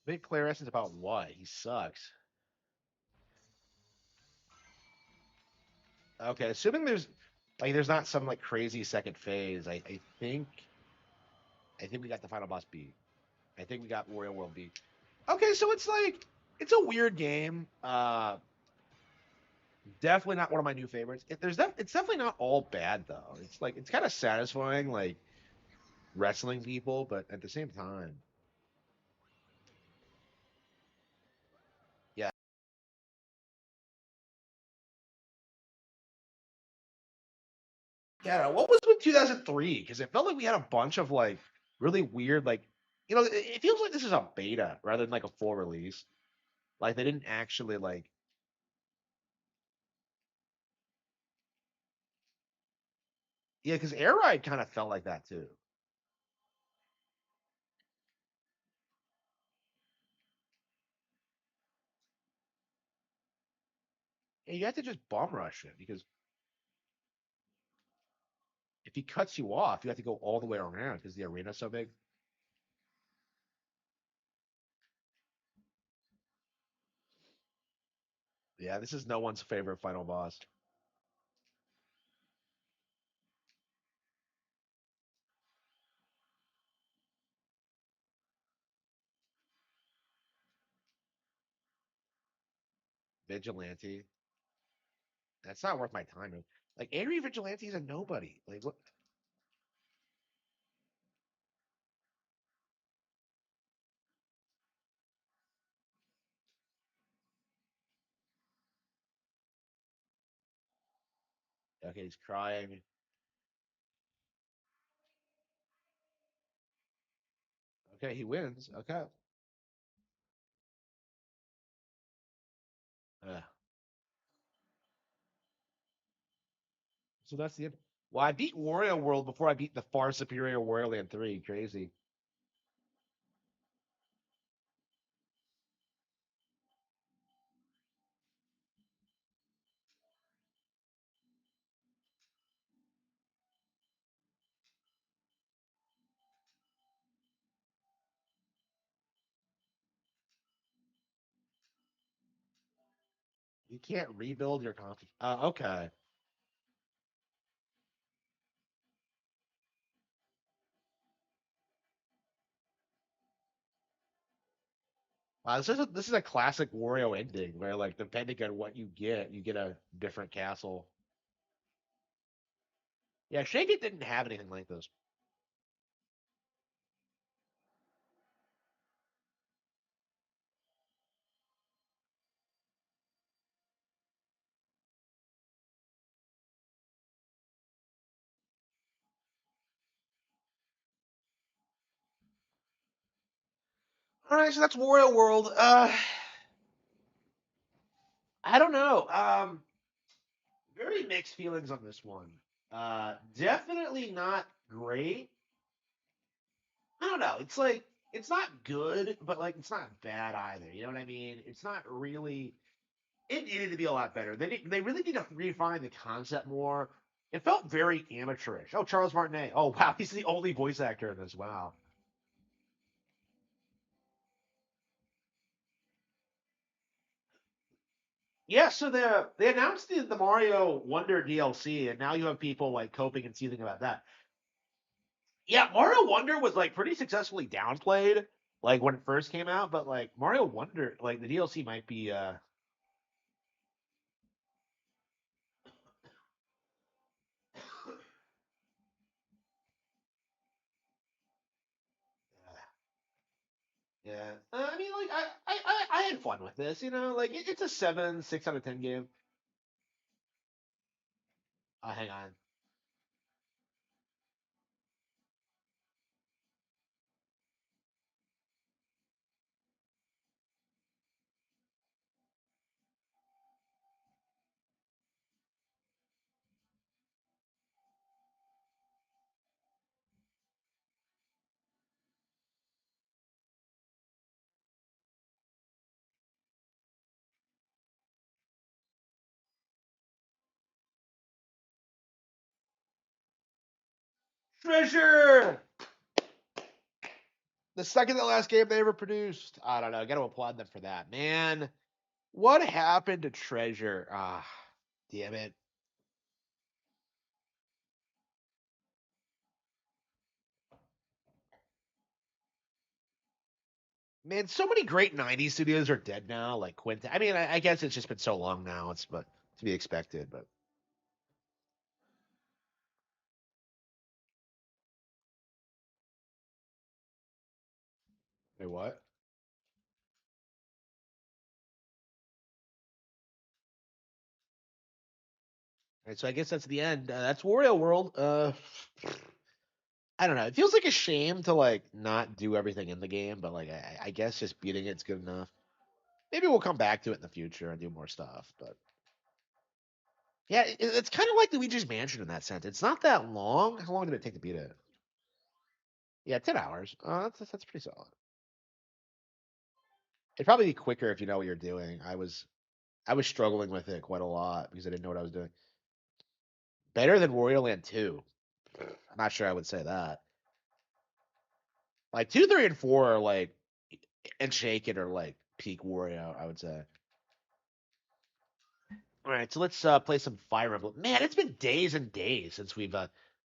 Big player essence about what? He sucks. Okay, assuming there's not some like crazy second phase. I think we got the final boss beat. I think we got Wario World beat. Okay, so it's like it's a weird game. Definitely not one of my new favorites. It's definitely not all bad though. It's like it's kind of satisfying like wrestling people, but at the same time, yeah. Yeah, what was with 2003? Because it felt like we had a bunch of like really weird, like it feels like this is a beta rather than like a full release. Like they didn't actually like, yeah, because Air Ride kind of felt like that too. And you have to just bomb rush it because if he cuts you off, you have to go all the way around because the arena's so big. Yeah, this is no one's favorite final boss. Vigilante. That's not worth my time. Like Angry Vigilante is a nobody. Like what? Okay, he's crying. Okay, he wins. Okay. Uh, so that's the end. Well, I beat Wario World before I beat the far superior Wario Land 3. Crazy. You can't rebuild your confidence. Okay. Wow, this is a classic Wario ending where like depending on what you get a different castle. Yeah, Shake It didn't have anything like this. All right, so that's Wario World. I don't know. Very mixed feelings on this one. Definitely not great. I don't know. It's like it's not good, but like it's not bad either. You know what I mean? It's not really. It needed to be a lot better. They really need to refine the concept more. It felt very amateurish. Oh, Charles Martinet. Oh wow, he's the only voice actor in this. Wow. Yeah, so they announced the Mario Wonder DLC, and now you have people like coping and seething about that. Yeah, Mario Wonder was like pretty successfully downplayed, like when it first came out, but like Mario Wonder, like the DLC might be yeah. I mean, like I had fun with this, like it's a 7, 6 out of 10 game. Hang on. Treasure. The second to last game they ever produced. I don't know. I got to applaud them for that. Man, what happened to Treasure? Ah, damn it. Man, so many great 90s studios are dead now, like Quinta. I mean, I guess it's just been so long now. It's but to be expected, but wait, what? All right, so I guess that's the end. That's Wario World. I don't know. It feels like a shame to like not do everything in the game, but like I guess just beating it's good enough. Maybe we'll come back to it in the future and do more stuff. But yeah, it's kind of like Luigi's Mansion in that sense. It's not that long. How long did it take to beat it? Yeah, 10 hours. That's pretty solid. It'd probably be quicker if you know what you're doing. I was struggling with it quite a lot because I didn't know what I was doing. Better than Wario Land 2. I'm not sure I would say that. Like 2, 3, and 4 are like and Shaken are like peak Wario, I would say. All right, so let's play some Fire Emblem. Man, it's been days and days since we've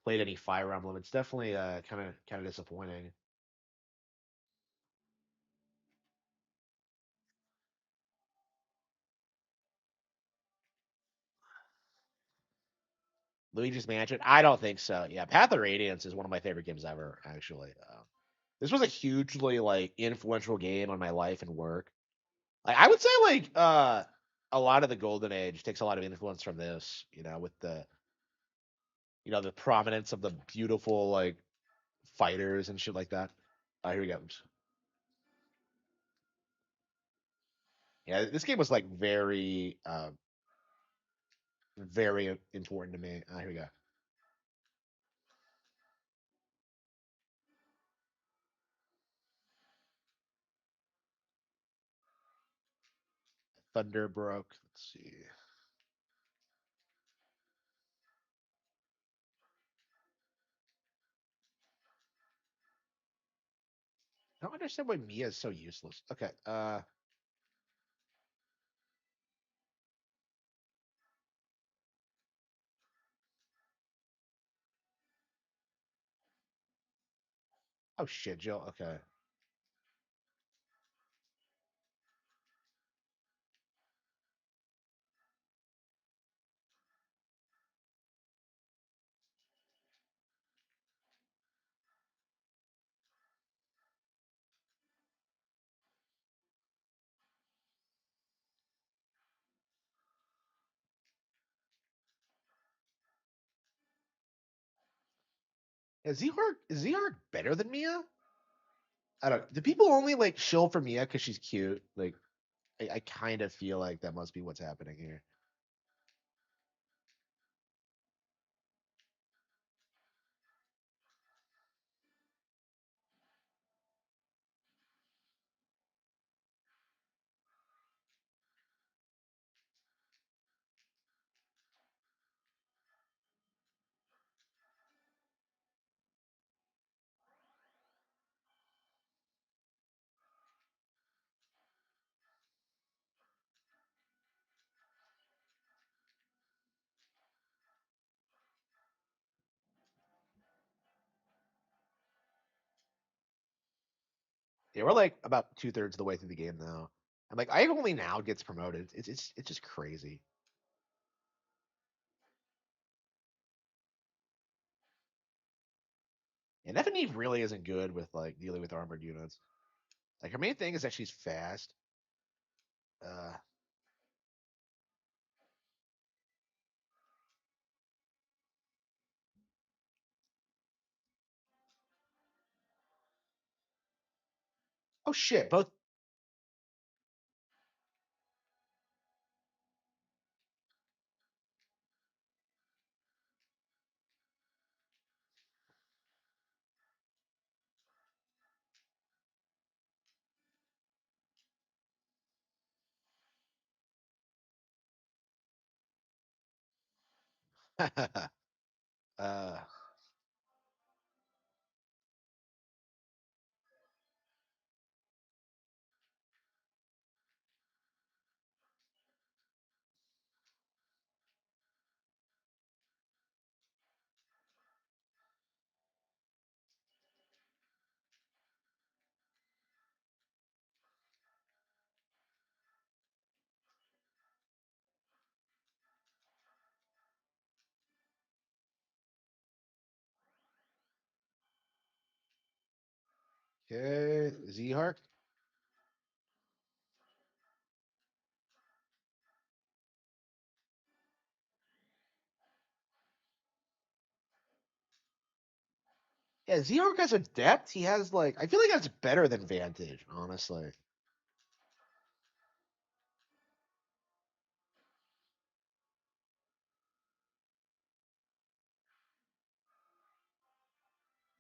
played any Fire Emblem. It's definitely kind of disappointing. Luigi's Mansion? I don't think so. Yeah, Path of Radiance is one of my favorite games ever. Actually, this was a hugely like influential game on my life and work. Like I would say, like a lot of the Golden Age takes a lot of influence from this. With the prominence of the beautiful like fighters and shit like that. Here we go. Yeah, this game was like very, very important to me. Here we go. Thunder broke. Let's see. I don't understand why Mia is so useless. Okay. Oh shit, Jill. Okay. Is Zehar better than Mia? I don't. Do people only like shill for Mia because she's cute? Like, I kind of feel like that must be what's happening here. Yeah, we're like about 2/3 of the way through the game now. I'm like, I only now gets promoted. It's just crazy. And Stephanie really isn't good with like dealing with armored units. Like her main thing is that she's fast. Uh, oh shit, both. uh, Okay, Z-Hark. Yeah, Z-Hark has a depth. He has like I feel like that's better than Vantage, honestly.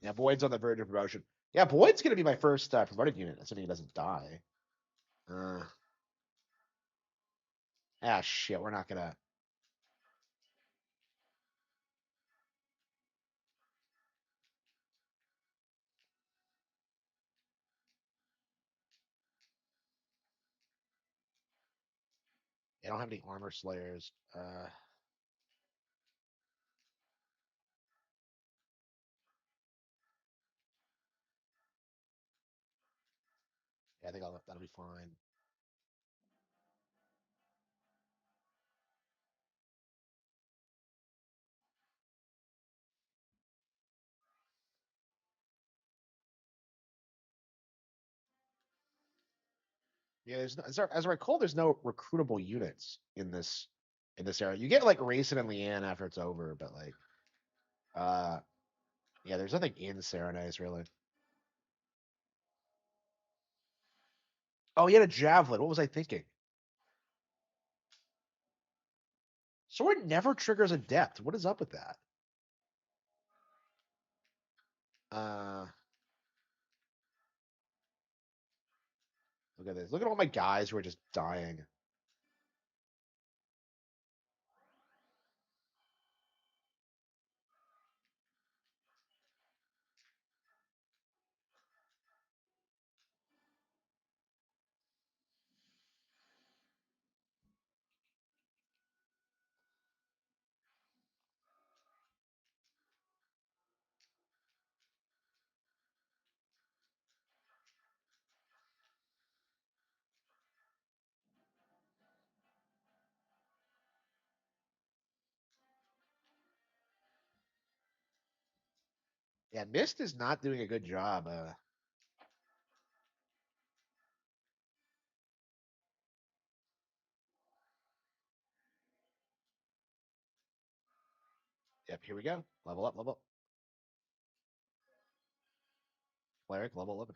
Yeah, Boyd's on the verge of promotion. Yeah, Boyd's gonna be my first promoted unit, assuming he doesn't die. Uh, shit, we're not gonna. I don't have any armor slayers. Yeah, I think that'll be fine. Yeah, as I recall, there's no recruitable units in this area. You get like Racing and Leanne after it's over, but like, uh, yeah, there's nothing in Serenades really. Oh, he had a javelin. What was I thinking? Sword never triggers a depth. What is up with that? Uh, Look at this. Look at all my guys who are just dying. Yeah, Mist is not doing a good job. Yep, here we go. Level up, level up. Cleric, level 11.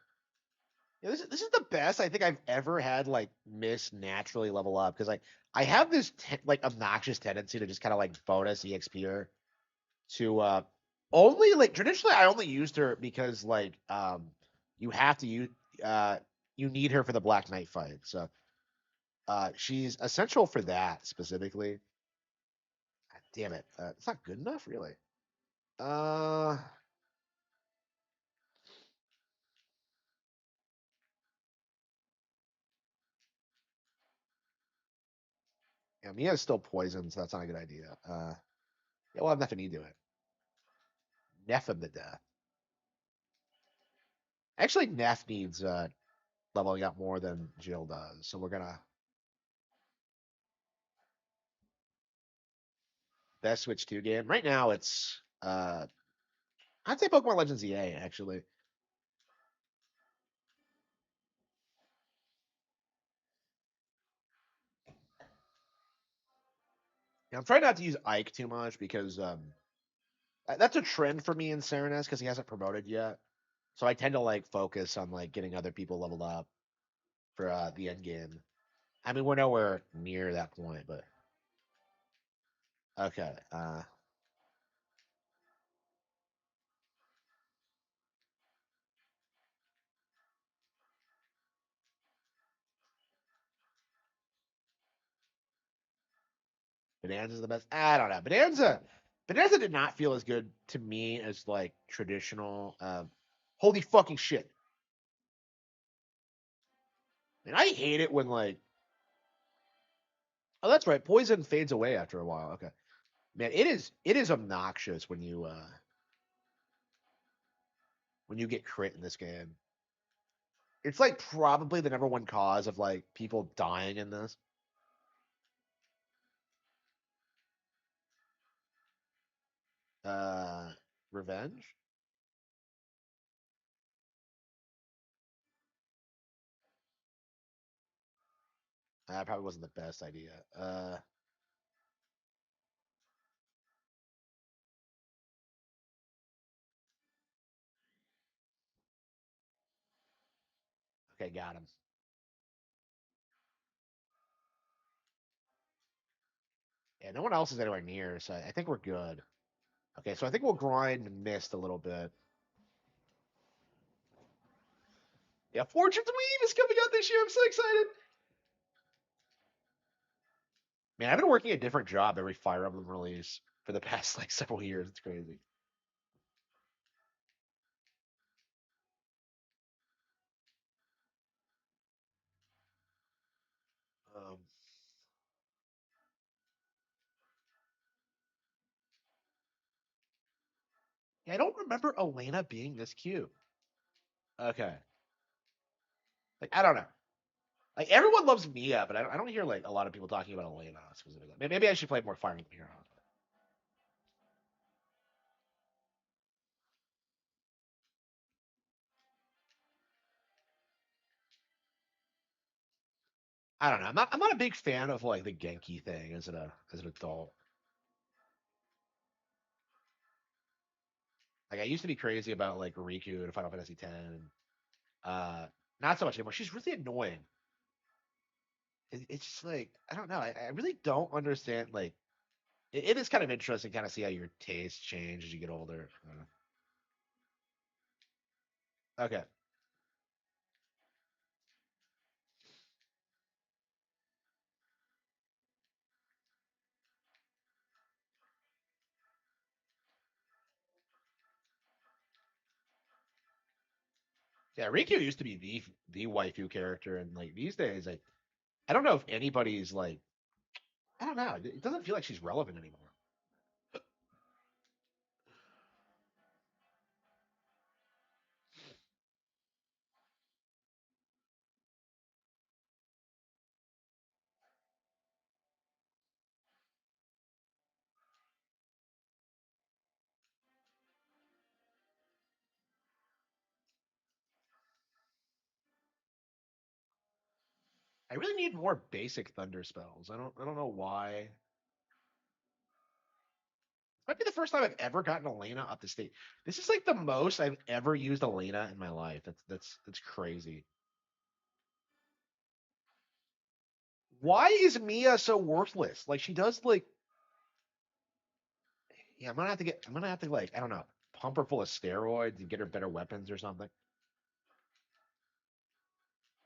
Yeah, this is the best I think I've ever had like Miss naturally level up because I have this like obnoxious tendency to just kind of like bonus EXP her to only like traditionally I only used her because like you have to use uh you need her for the Black Knight fight. So she's essential for that specifically. God damn it. It's not good enough really. Uh yeah, Mia's still poisoned, so that's not a good idea. Yeah, we'll have nothing to do it. Neff him to death. Actually, Neff needs leveling up more than Jill does, so we're gonna best Switch 2 game. Right now it's I'd say Pokemon Legends EA actually. Yeah, I'm trying not to use Ike too much because that's a trend for me in Serenus because he hasn't promoted yet. So I tend to like focus on like getting other people leveled up for the end game. I mean, we're nowhere near that point, but okay. Bonanza's the best. I don't know. Bonanza did not feel as good to me as like traditional. Holy fucking shit! And I hate it when like, oh, that's right. Poison fades away after a while. Okay, man, it is obnoxious when you get crit in this game. It's like probably the number one cause of like people dying in this. Uh, Revenge. That probably wasn't the best idea. Okay, got him. Yeah, no one else is anywhere near, so I think we're good. Okay, so I think we'll grind mist a little bit. Yeah, Fortune's Weave is coming out this year. I'm so excited. Man, I've been working a different job every Fire Emblem release for the past like several years. It's crazy. Um, yeah, I don't remember Elena being this cute. Okay, like I don't know. Like everyone loves Mia, but I don't hear like a lot of people talking about Elena specifically. Maybe I should play more Fire Emblem Heroes. I don't know. I'm not a big fan of like the Genki thing as an adult. Like I used to be crazy about like Riku in Final Fantasy X. And, uh, not so much anymore. She's really annoying. It's just like I don't know. I really don't understand. Like it is kind of interesting, kind of see how your tastes change as you get older. Okay. Yeah, Riku used to be the waifu character, and like these days, I don't know if anybody's like I don't know. It doesn't feel like she's relevant anymore. I really need more basic thunder spells. I don't know why. Might be the first time I've ever gotten Elena up to state. This is like the most I've ever used Elena in my life. That's crazy. Why is Mia so worthless? Like she does like yeah, I'm gonna have to like, I don't know, pump her full of steroids and get her better weapons or something.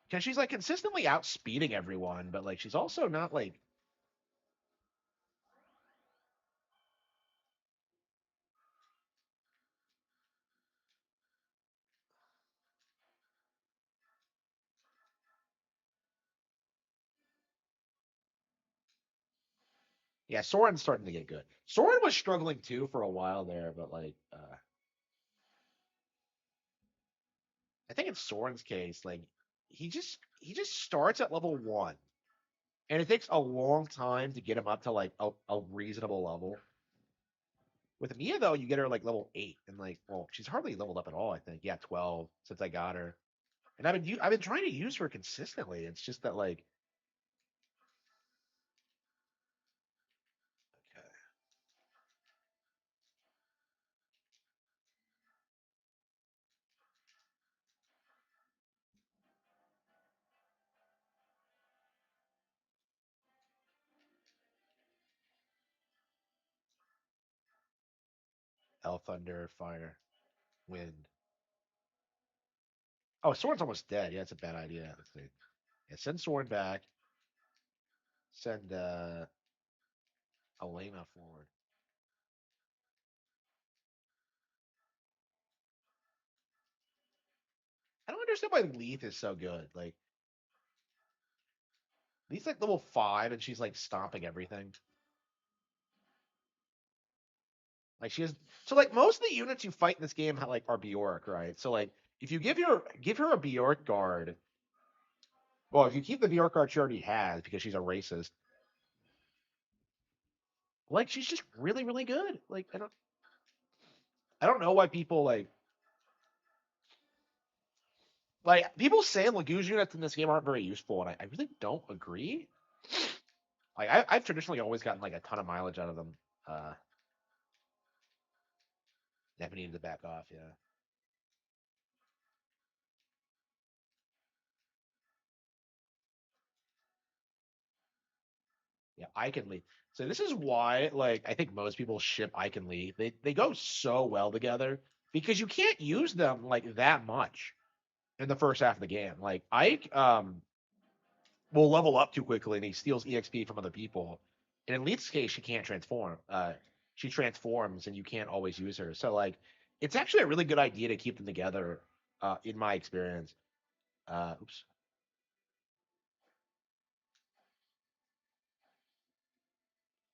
Because she's like consistently outspeeding everyone, but like she's also not like yeah, Soren's starting to get good. Soren was struggling too for a while there, but like I think in Soren's case, like he just starts at level one. And it takes a long time to get him up to like a reasonable level. With Mia though, you get her like level eight, and like, well, she's hardly leveled up at all. I think, yeah, 12 since I got her, and I've been trying to use her consistently. It's just that like, okay, Hell, Thunder, Fire, Wind. Oh, Soren's almost dead. Yeah, that's a bad idea. Let's see. Yeah, send Soren back. Send Elena forward. I don't understand why Leith is so good. Like Leith's like level five, and she's like stomping everything. Like she has so like most of the units you fight in this game like are Bjork, right? So like if you give her a Bjork guard, well, if you keep the Bjork guard she already has because she's a racist, like she's just really really good. Like I don't know why people Like people say Legu's units in this game aren't very useful, and I really don't agree. Like I've traditionally always gotten like a ton of mileage out of them. Uh, Never needed to back off. Yeah, yeah. Ike and Lee. So this is why, like, I think most people ship Ike and Lee. They go so well together because you can't use them like that much in the first half of the game. Like Ike, will level up too quickly and he steals EXP from other people. And in Leeth's case, she can't transform. She transforms and you can't always use her. So like, it's actually a really good idea to keep them together. In my experience. Oops.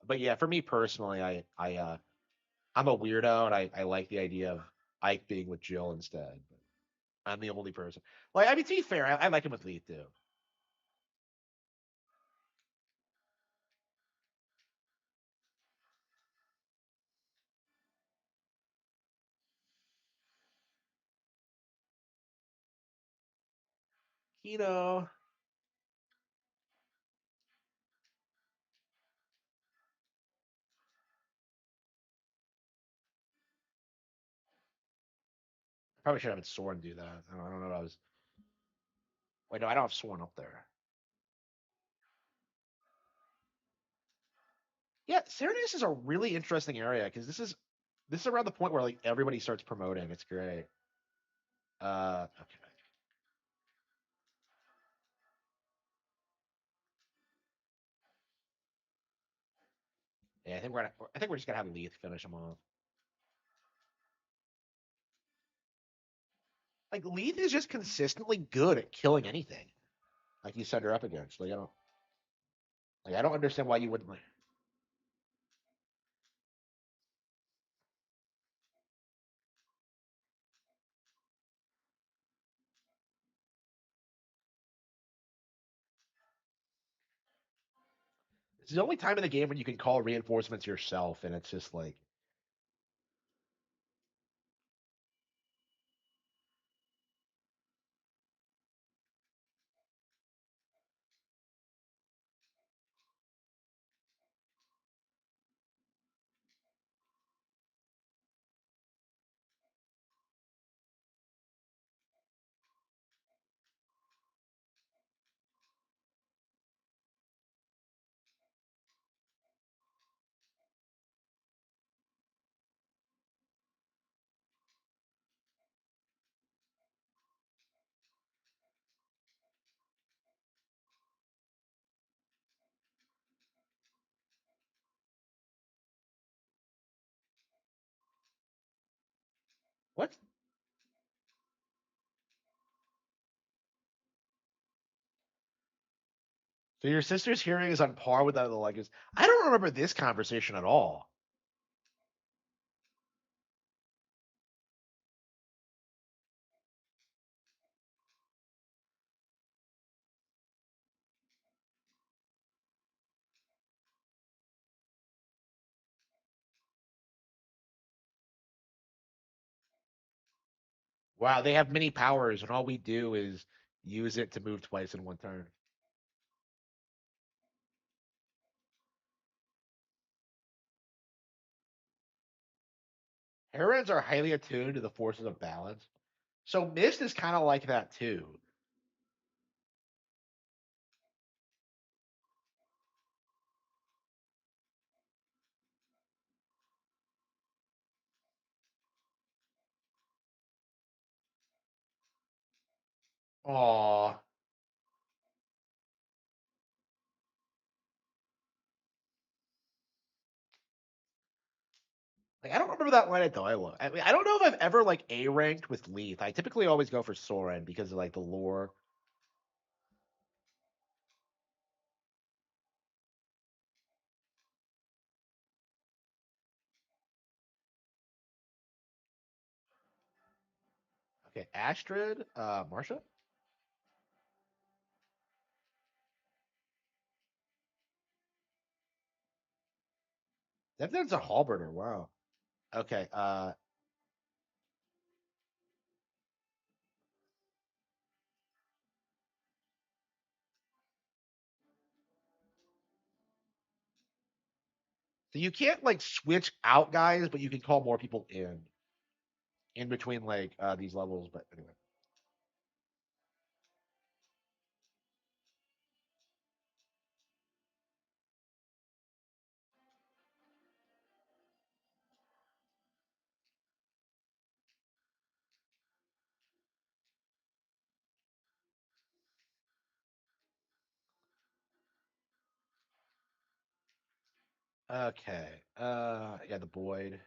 But yeah, for me personally, I'm a weirdo and I like the idea of Ike being with Jill instead. But I'm the only person. Like, I mean, to be fair, I like him with Leith too. You know, probably should have had Soren do that. I don't know. What I was. Wait, no, I don't have Soren up there. Yeah, Serenus is a really interesting area because this is around the point where like everybody starts promoting. It's great. Okay. Yeah, I think we're just gonna have Leith finish him off. Like Leith is just consistently good at killing anything. Like you set her up against. Like I don't understand why you wouldn't like. It's the only time in the game when you can call reinforcements yourself, and it's just like what? So your sister's hearing is on par with that of the Legends. I don't remember this conversation at all. Wow, they have many powers, and all we do is use it to move twice in one turn. Herons are highly attuned to the forces of balance. So Mist is kind of like that too. Aw. Like I don't remember that line of dialogue. I mean, I don't know if I've ever like A ranked with Leith. I typically always go for Soren because of like the lore. Okay, Astrid, Marsha. That's a halberder. Wow. Okay. So you can't like switch out guys, but you can call more people in between like these levels. But anyway. Okay. Yeah, the Boyd.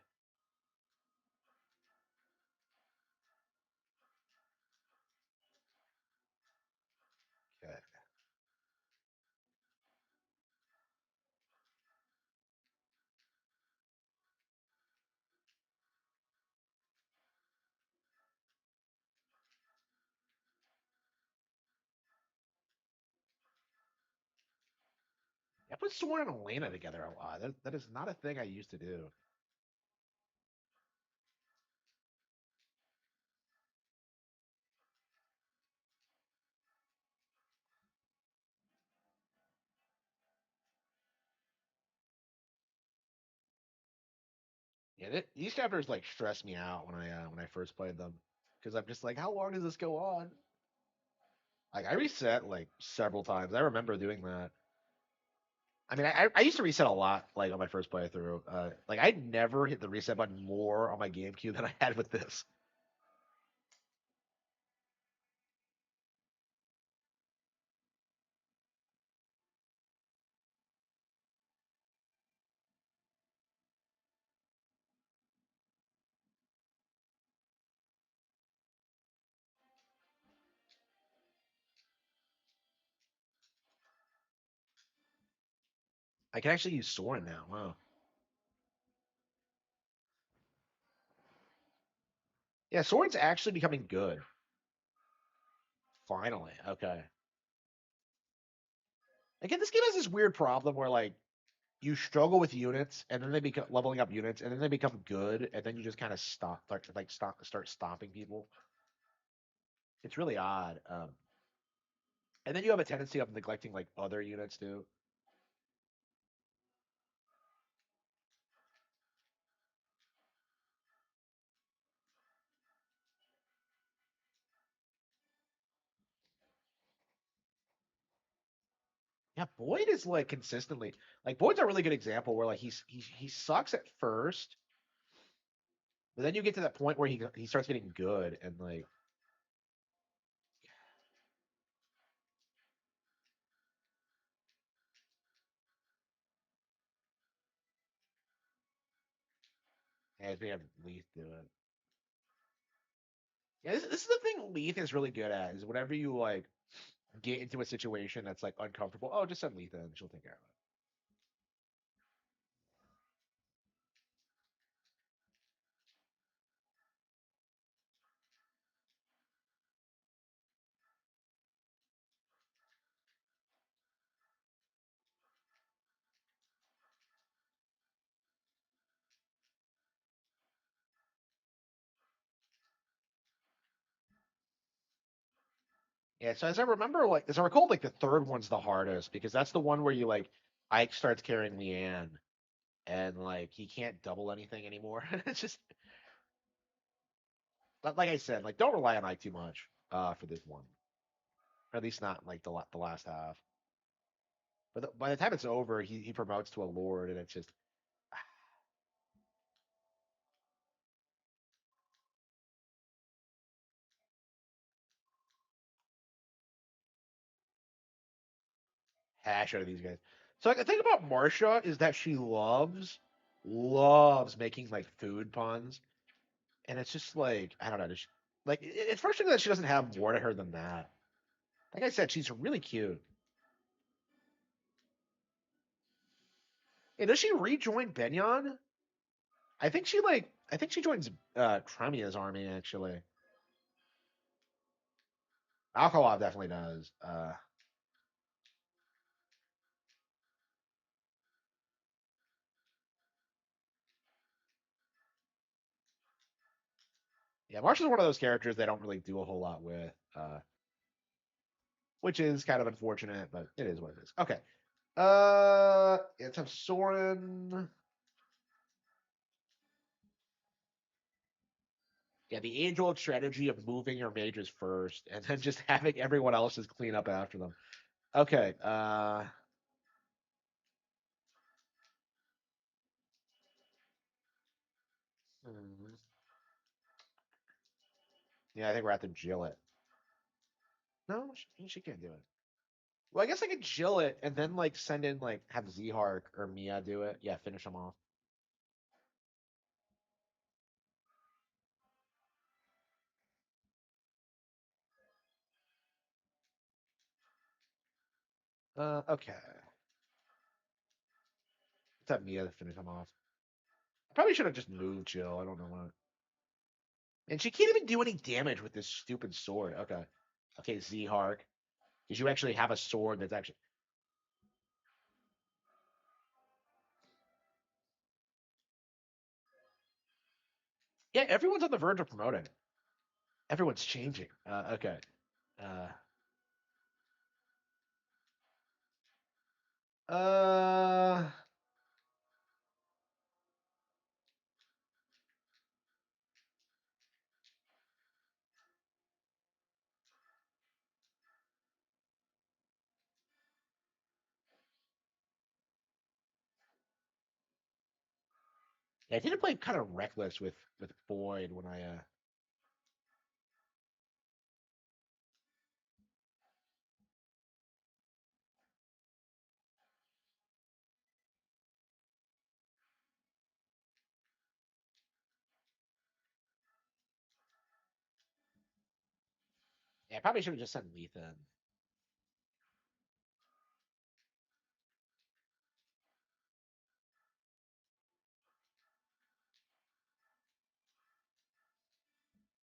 Okay. I put Soren and Elena together a lot. That is not a thing I used to do. Yeah, these chapters like stress me out when I first played them because I'm just like, how long does this go on? Like I reset like several times. I remember doing that. I mean, I used to reset a lot like on my first playthrough. Like I never hit the reset button more on my GameCube than I had with this. I can actually use Soren now. Wow. Yeah, Soren's actually becoming good. Finally. Okay. Again, this game has this weird problem where like you struggle with units and then they become leveling up units and then they become good and then you just kind of start stomping people. It's really odd. And then you have a tendency of neglecting like other units too. Yeah, Boyd is like consistently like Boyd's a really good example where like he sucks at first, but then you get to that point where he starts getting good and like as we have Leith do it. Yeah, this is the thing Leith is really good at is whenever you like get into a situation that's like uncomfortable, oh just send Leith in, she'll take care of it. Yeah, so as I recall, like the third one's the hardest because that's the one where you like Ike starts carrying Leanne and like he can't double anything anymore. It's just like I said, like don't rely on Ike too much for this one, or at least not like the last half. But by the time it's over, he promotes to a lord, and it's just hash out of these guys. So like, the thing about Marsha is that she loves making like food puns, and it's just like I don't know, just, like it's frustrating that she doesn't have more to her than that. Like I said, she's really cute. And does she rejoin Benyon? I think she joins Tremia's army actually. Alkalov definitely does. Yeah, Marsha's one of those characters they don't really do a whole lot with, which is kind of unfortunate, but it is what it is. Okay. Let's have Soren. Yeah, the age-old strategy of moving your mages first and then just having everyone else just clean up after them. Okay. Hmm. Yeah, I think we're at to Jill it. No, she can't do it. Well, I guess I could Jill it and then like send in like have Zhark or Mia do it. Yeah, finish them off. Okay. Let's have Mia finish them off. I probably should have just moved Jill. I don't know what. And she can't even do any damage with this stupid sword. Okay. Okay, Zhark. Because you actually have a sword that's actually. Yeah, everyone's on the verge of promoting. Everyone's changing. Okay. Uh, uh, yeah, I did play kind of reckless with Boyd when I. Yeah, I probably should have just sent Letha in.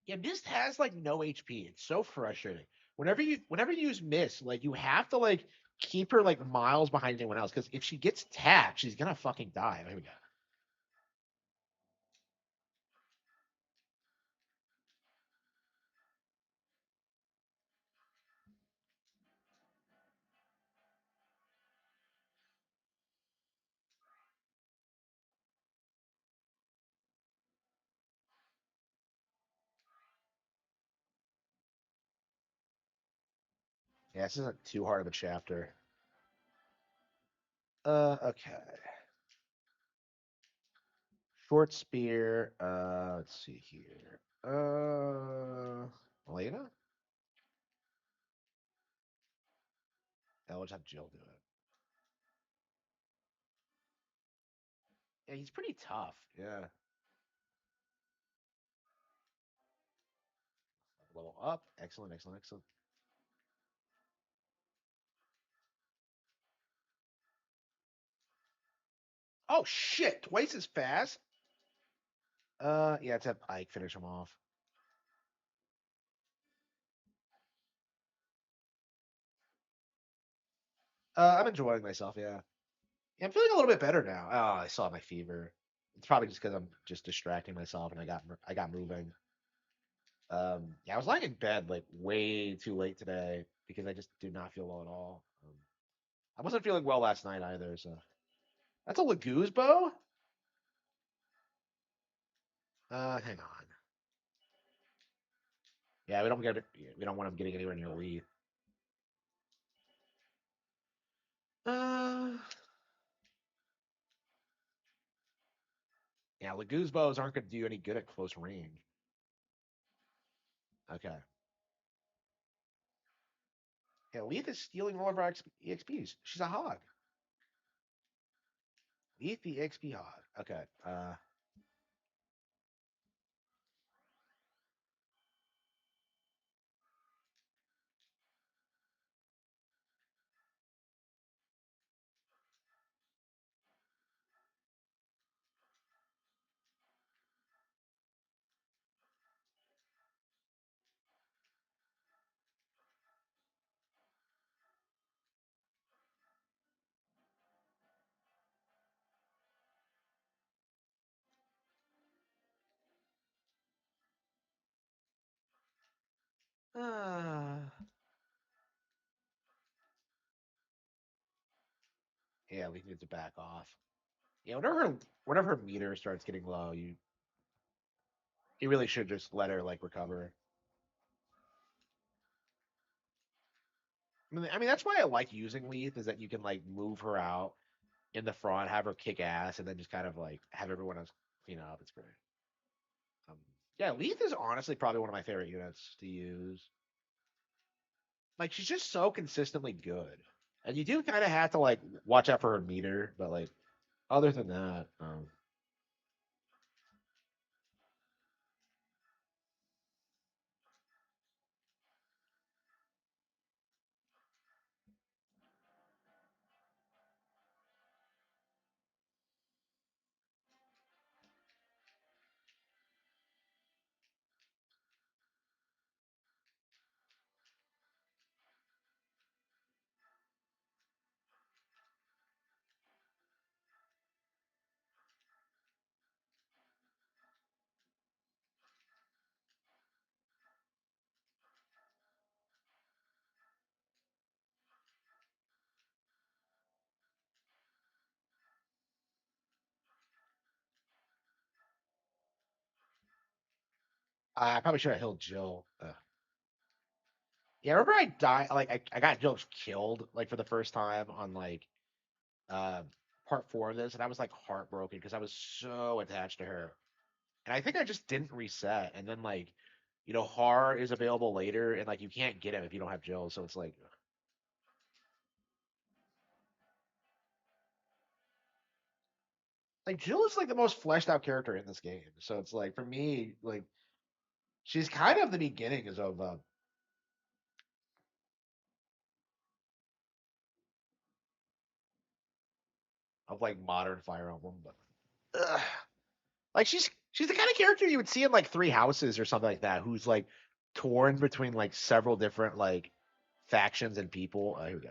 Yeah, Mist has like no HP. It's so frustrating. Whenever you use Mist, like you have to like keep her like miles behind anyone else because if she gets tapped, she's gonna fucking die. There we go. Yeah, this isn't too hard of a chapter. Okay. Short spear. Let's see here. Elena? I'll just have Jill do it. Yeah, he's pretty tough. Yeah. Level up. Excellent, excellent, excellent. Oh shit! Twice as fast. Yeah, let's have Ike finish him off. I'm enjoying myself. Yeah. Yeah, I'm feeling a little bit better now. Oh, I saw my fever. It's probably just because I'm just distracting myself and I got moving. Yeah, I was lying in bed like way too late today because I just do not feel well at all. I wasn't feeling well last night either. So that's a Laguz bow. Hang on. Yeah, we don't get it. We don't want him getting anywhere near Lee. Uh, yeah, Laguz bows aren't going to do any good at close range. Okay. Yeah, Leith is stealing all of our EXPs. She's a hog. Leith the XP hog. Okay. Uh, yeah, Leith needs to back off. Yeah, whenever her meter starts getting low, you He really should just let her like recover. I mean, that's why I like using Leaf is that you can like move her out in the front, have her kick ass, and then just kind of like have everyone else clean up. It's great. Um, yeah, Leaf is honestly probably one of my favorite units to use. Like she's just so consistently good, and you do kind of have to like watch out for her meter, but like other than that, I probably should have healed Jill. Yeah, I remember I died like I got Jill killed like for the first time on like uh part four of this, and I was like heartbroken because I was so attached to her. And I think I just didn't reset. And then like, Har is available later, and like you can't get him if you don't have Jill. So it's like Jill is like the most fleshed out character in this game. So it's like for me, like she's kind of the beginnings of like modern Fire Emblem. But like she's the kind of character you would see in like Three Houses or something like that, who's like torn between like several different like factions and people. Here we go.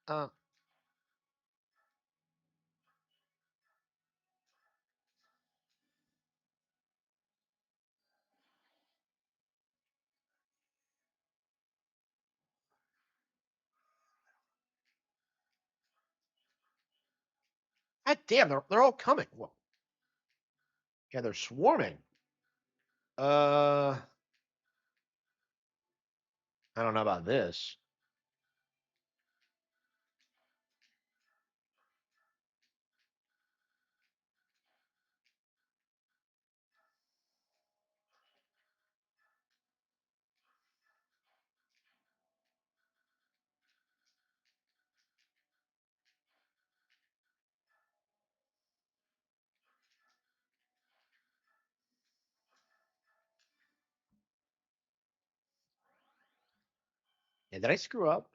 Uh, God damn, they're all coming. Well, yeah, they're swarming. Uh, I don't know about this. Yeah, did I screw up?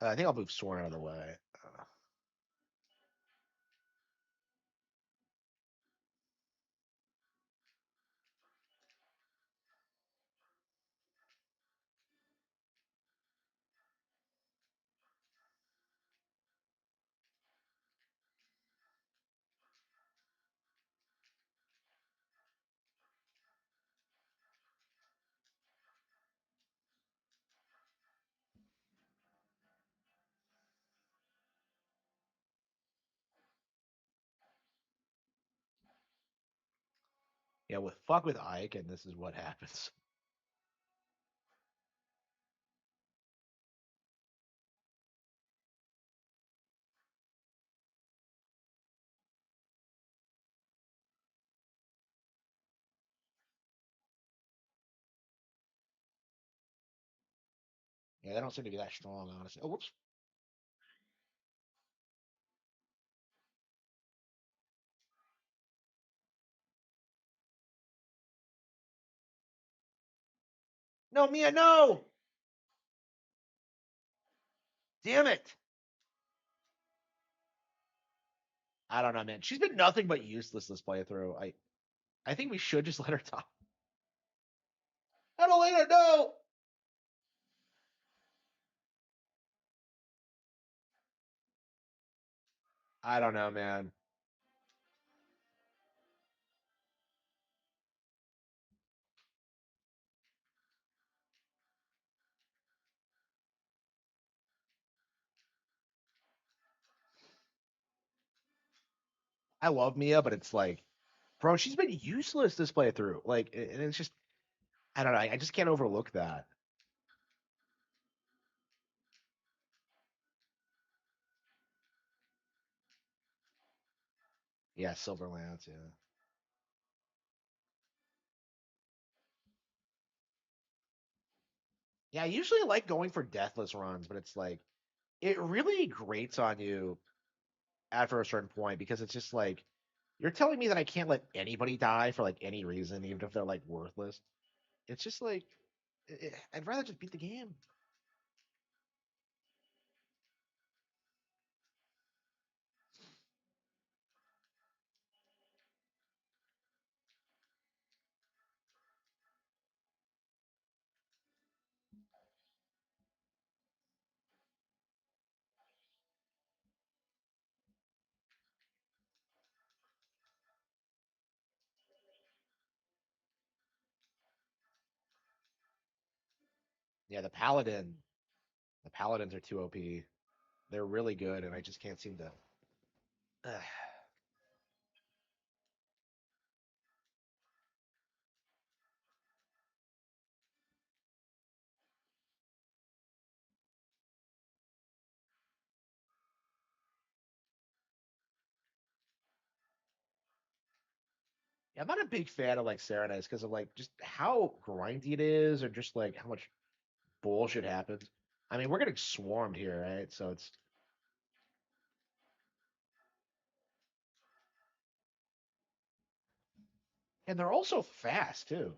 I think I'll move Soren out of the way. Yeah, with fuck with Ike, and this is what happens. Yeah, they don't seem to be that strong, honestly. Oh, whoops. No, Mia, no! Damn it! I don't know, man. She's been nothing but useless this playthrough. I think we should just let her talk. Adelina, no! I don't know, man. I love Mia, but it's like, bro, she's been useless this playthrough. Like, and it's just, I don't know. I just can't overlook that. Yeah, Silverlands. Yeah. Yeah, I usually like going for deathless runs, but it's like it really grates on you after a certain point because it's just like you're telling me that I can't let anybody die for like any reason, even if they're like worthless. It's just like I'd rather just beat the game. Yeah, the paladins are too OP. They're really good, and I just can't seem to. Yeah, I'm not a big fan of like Serenades because of like just how grindy it is, or just like how much bullshit happens. I mean, we're getting swarmed here, right? So it's and they're also fast too.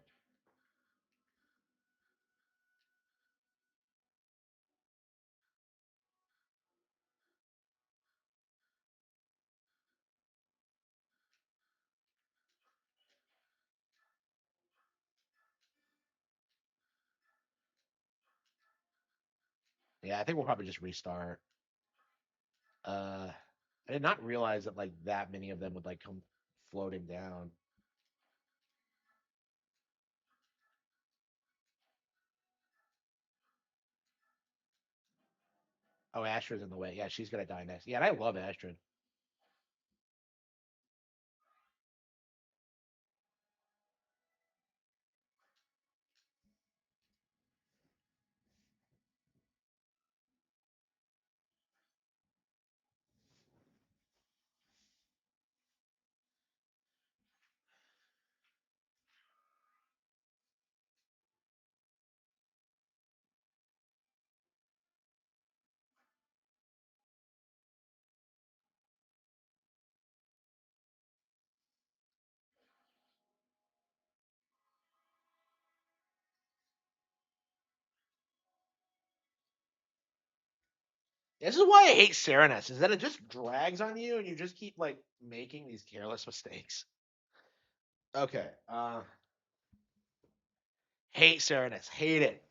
Yeah, I think we'll probably just restart. I did not realize that like that many of them would like come floating down. Oh, Astra's in the way. Yeah, she's gonna die next. Yeah, and I love Astra. This is why I hate Serenus, is that it just drags on you and you just keep like making these careless mistakes. Okay. Hate Serenus. Hate it.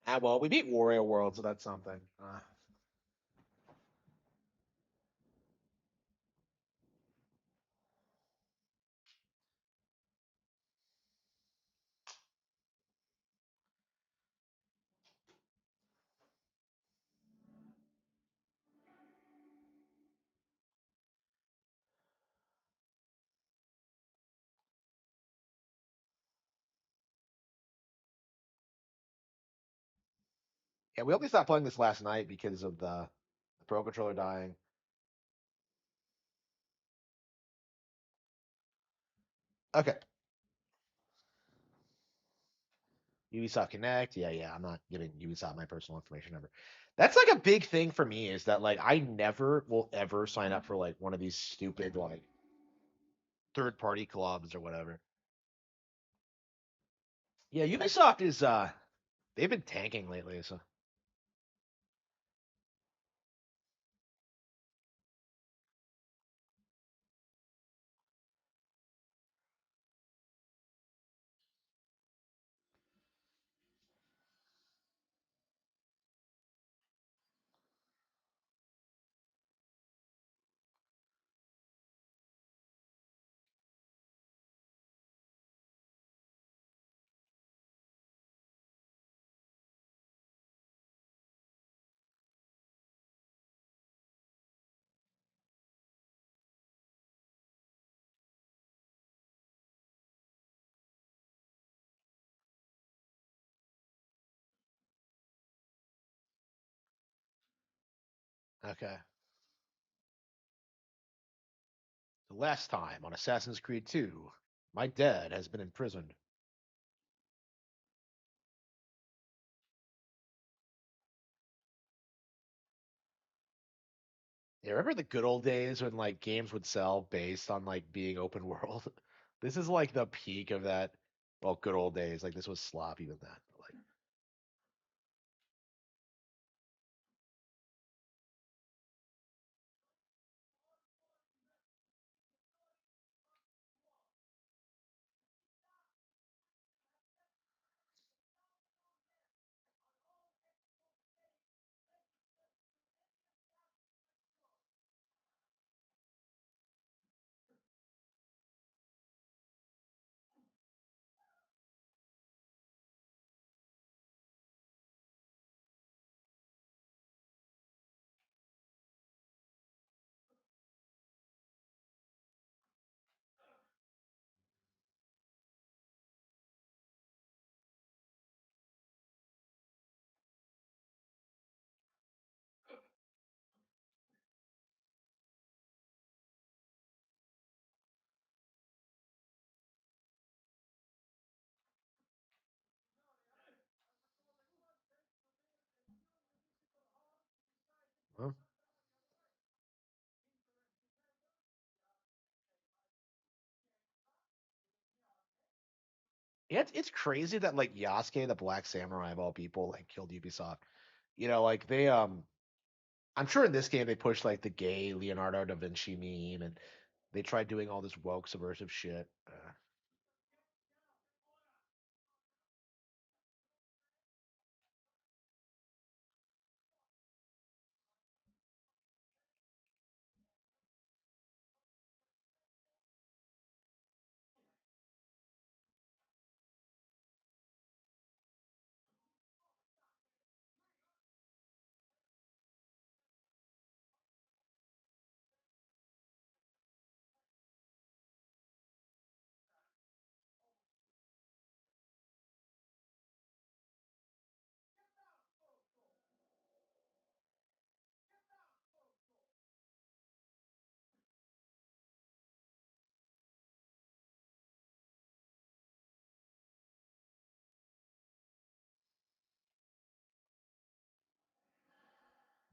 Ah, well, we beat Wario World, so that's something. Yeah, we only stopped playing this last night because of the Pro Controller dying. Okay. Ubisoft Connect. Yeah, yeah. I'm not giving Ubisoft my personal information ever. That's like a big thing for me is that like I never will ever sign up for like one of these stupid like third party clubs or whatever. Yeah, Ubisoft is They've been tanking lately, so okay. The last time on Assassin's Creed 2, my dad has been imprisoned. Yeah, remember the good old days when like games would sell based on like being open world? This is like the peak of that. Well, good old days. Like this was sloppy than that. Like, huh? Yeah, it's crazy that like Yasuke, the Black Samurai of all people, like killed Ubisoft. Like I'm sure in this game they pushed like the gay Leonardo da Vinci meme, and they tried doing all this woke subversive shit.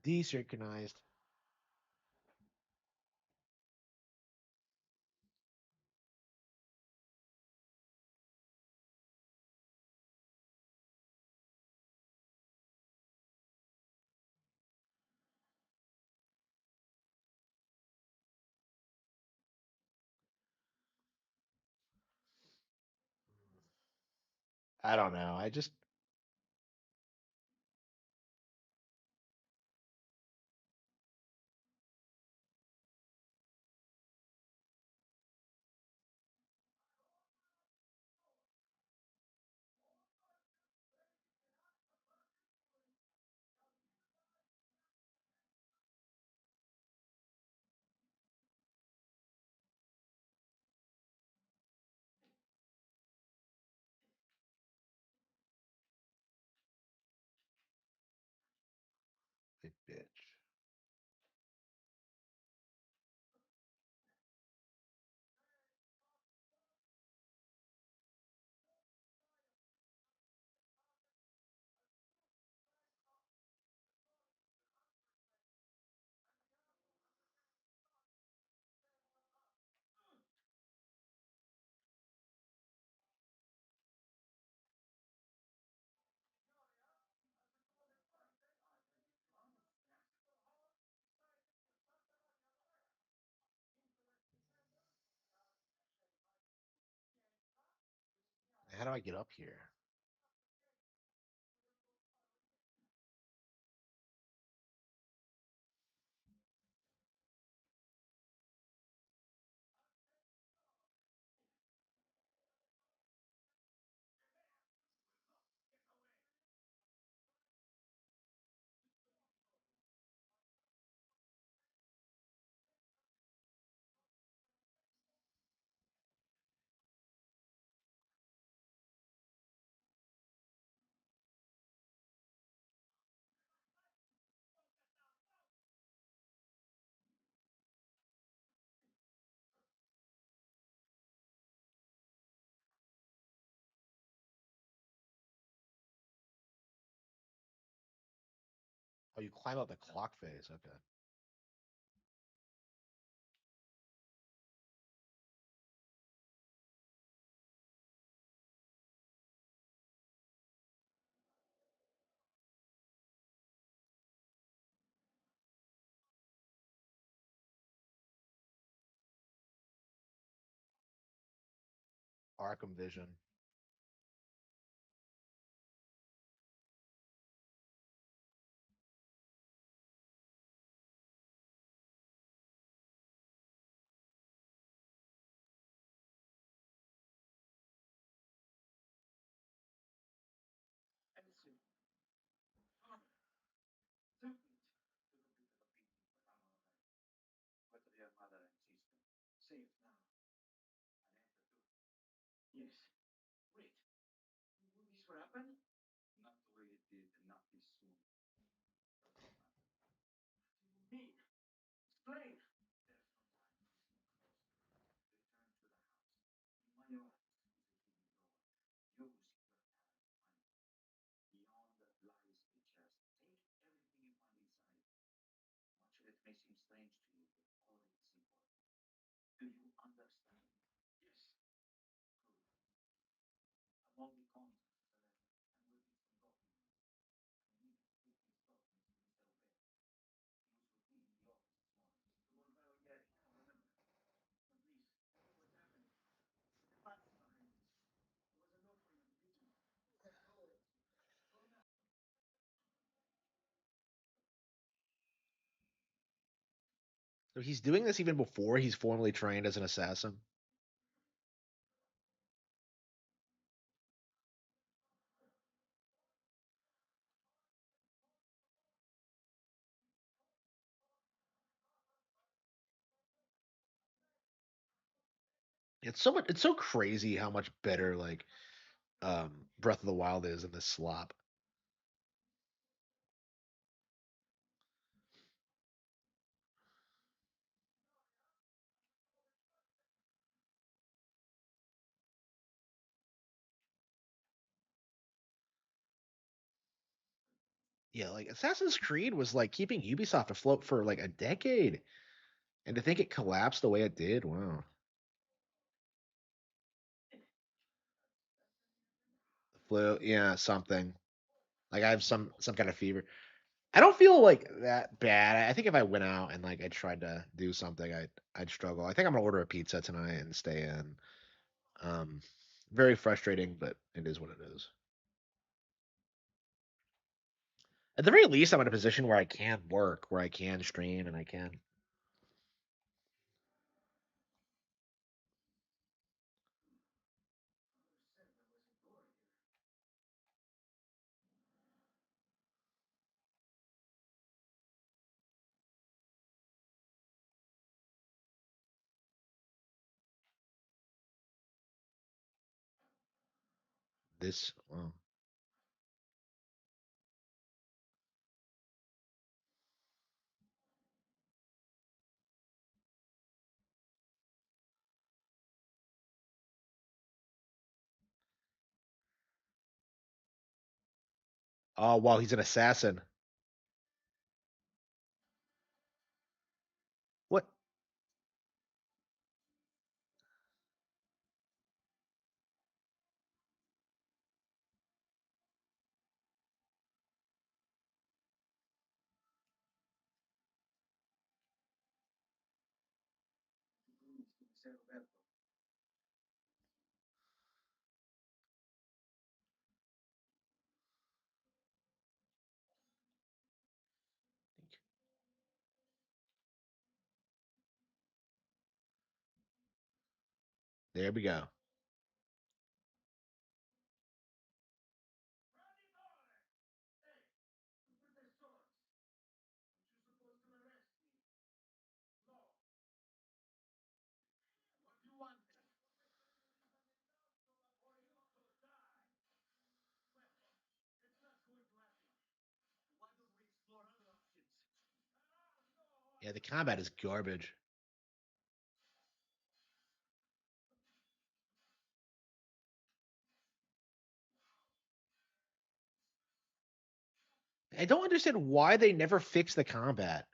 Desynchronized. I don't know. I just a bitch. How do I get up here? Oh, you climb up the clock phase. Okay. Arkham Vision. So he's doing this even before he's formally trained as an assassin. It's so much. It's so crazy how much better like Breath of the Wild is in this slop. Yeah, like Assassin's Creed was like keeping Ubisoft afloat for like a decade, and to think it collapsed the way it did, wow. Flu, yeah, something. Like I have some kind of fever. I don't feel like that bad. I think if I went out and like I tried to do something, I'd struggle. I think I'm gonna order a pizza tonight and stay in. Um, very frustrating, but it is what it is. At the very least, I'm in a position where I can work, where I can stream, and I can this. Well, oh, well, he's an assassin. What? There we go. Yeah, the combat is garbage. I don't understand why they never fix the combat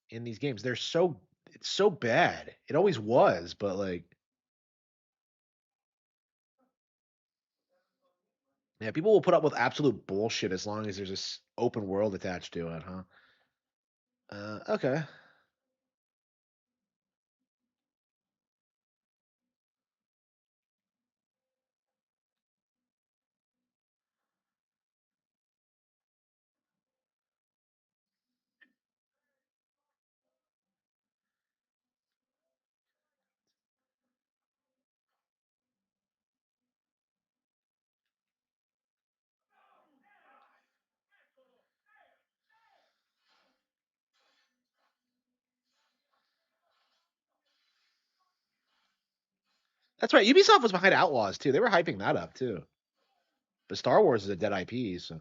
in these games. It's so bad. It always was, but like yeah, people will put up with absolute bullshit as long as there's this open world attached to it, huh? Okay. That's right. Ubisoft was behind Outlaws too. They were hyping that up too. But Star Wars is a dead IP, so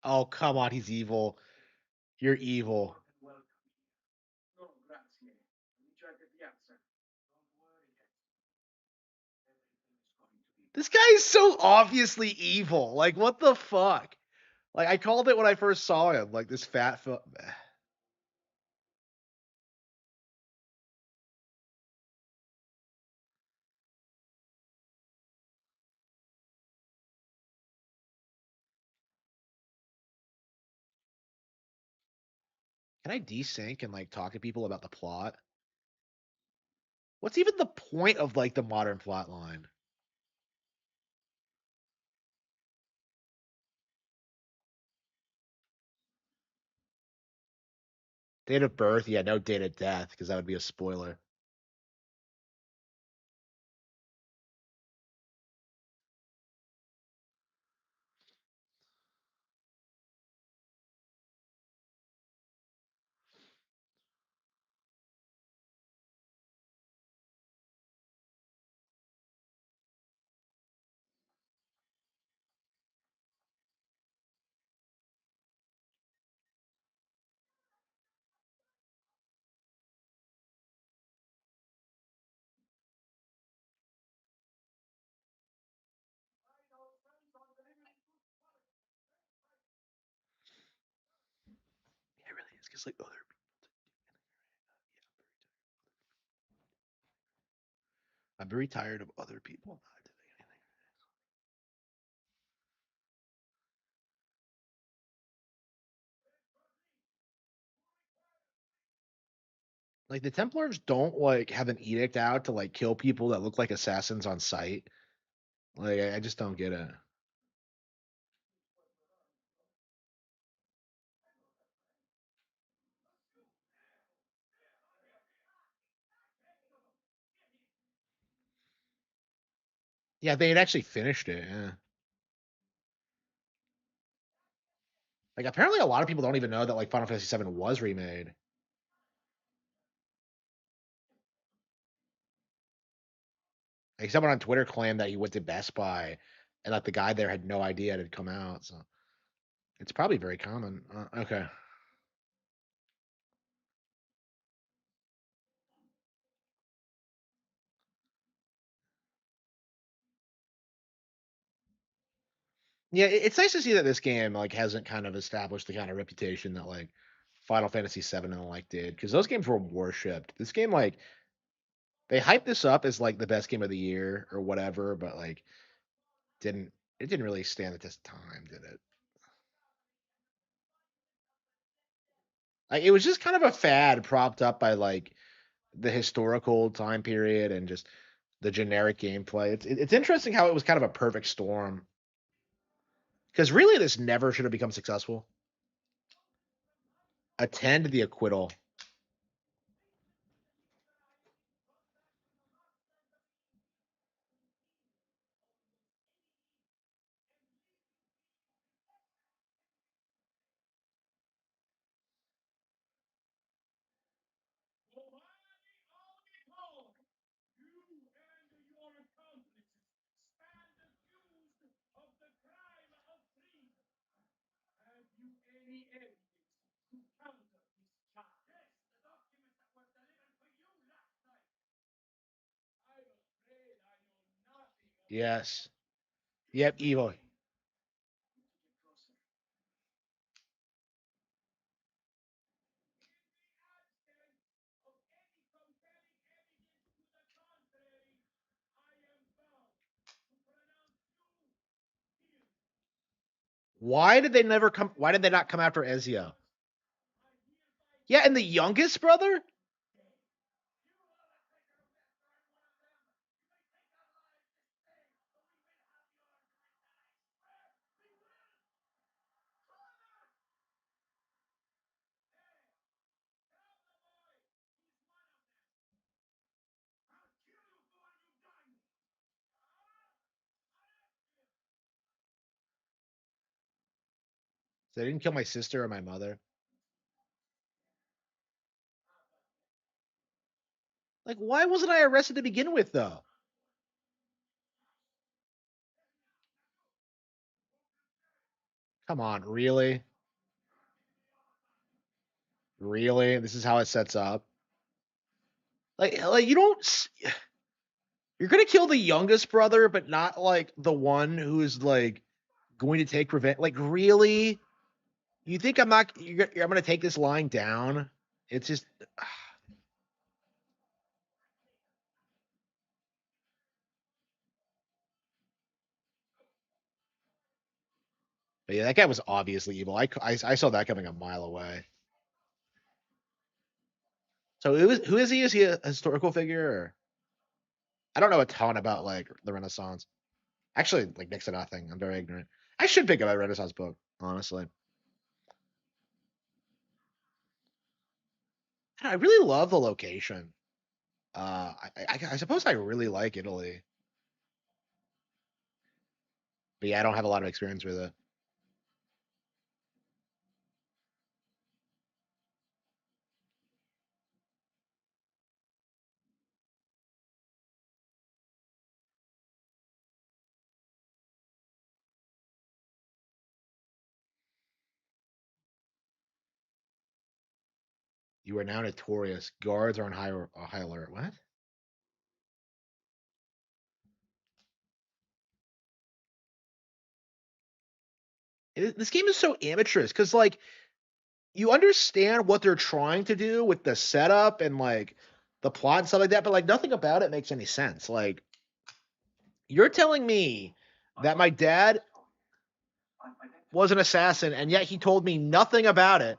oh come on, he's evil. You're evil. This guy is so obviously evil. Like what the fuck? Like I called it when I first saw him. Like this fat. Can I desync and like talk to people about the plot? What's even the point of like the modern plot line? Date of birth, yeah, no date of death, because that would be a spoiler. Yeah, it really is, because like other I'm very tired of other people not doing anything. Like the Templars don't like have an edict out to like kill people that look like assassins on sight. Like I just don't get it. Yeah, they had actually finished it. Yeah. Like apparently a lot of people don't even know that like Final Fantasy VII was remade. Like someone on Twitter claimed that he went to Best Buy, and like the guy there had no idea it had come out. So it's probably very common. Okay. Yeah, it's nice to see that this game like hasn't kind of established the kind of reputation that like Final Fantasy VII and the like did, because those games were worshipped. This game like they hyped this up as like the best game of the year or whatever, but like didn't it didn't really stand the test of time, did it? Like it was just kind of a fad propped up by like the historical time period and just the generic gameplay. It's interesting how it was kind of a perfect storm, because really this never should have become successful. Attend the acquittal. Yes. Yep. Evil. Why did they never come? Why did they not come after Ezio? Yeah, and the youngest brother. They didn't kill my sister or my mother. Like, why wasn't I arrested to begin with, though? Come on, really? Really? This is how it sets up. Like you don't. You're gonna kill the youngest brother, but not like the one who is like going to take revenge. Like, really? You think I'm not? I'm gonna take this line down? It's just. But yeah, that guy was obviously evil. I saw that coming a mile away. So who is he? Is he a historical figure? Or I don't know a ton about like the Renaissance. Actually, like next to nothing. I'm very ignorant. I should pick up a Renaissance book, honestly. I really love the location. I suppose I really like Italy, but yeah, I don't have a lot of experience with it. You are now notorious. Guards are on high alert. What? This game is so amateurish because like you understand what they're trying to do with the setup and like the plot and stuff like that, but like nothing about it makes any sense. Like you're telling me that my dad was an assassin and yet he told me nothing about it.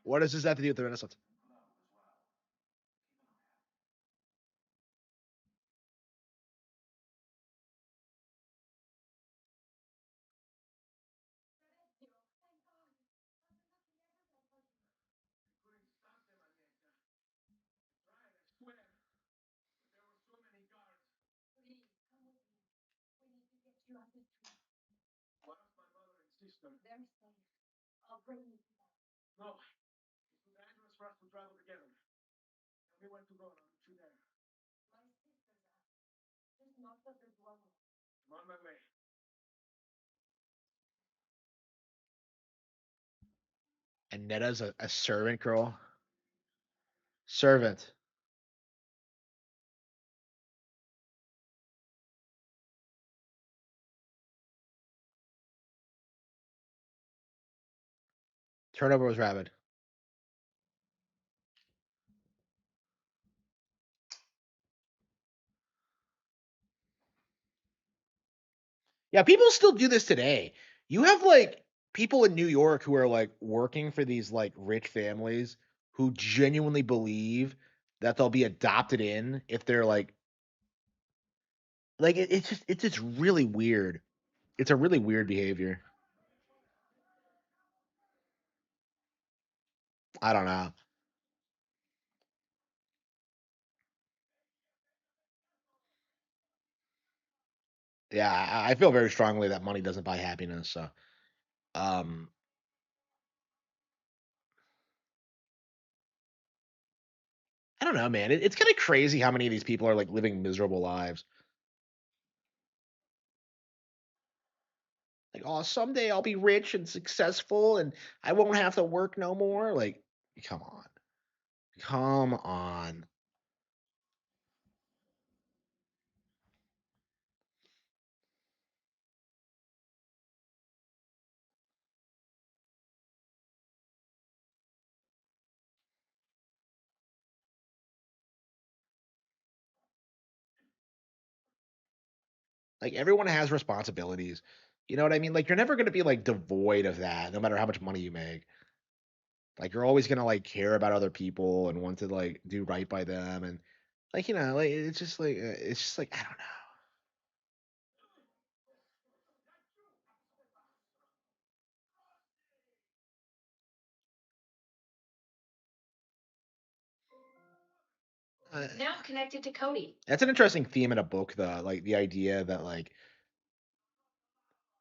What does this have to do with the Renaissance? And Netta's a servant girl. Servant. Turnover was rapid. Yeah, people still do this today. You have like people in New York who are like working for these like rich families who genuinely believe that they'll be adopted in if they're like it's just really weird. It's a really weird behavior. I don't know. Yeah, I feel very strongly that money doesn't buy happiness. So, um, I don't know, man. It's kind of crazy how many of these people are like living miserable lives. Like, oh, someday I'll be rich and successful and I won't have to work no more. Like, come on. Come on. Like, everyone has responsibilities. You know what I mean? Like, you're never going to be like devoid of that, no matter how much money you make. Like, you're always going to like care about other people and want to like do right by them. And like, like it's just like, I don't know. Now connected to Cody. That's an interesting theme in a book, though. Like the idea that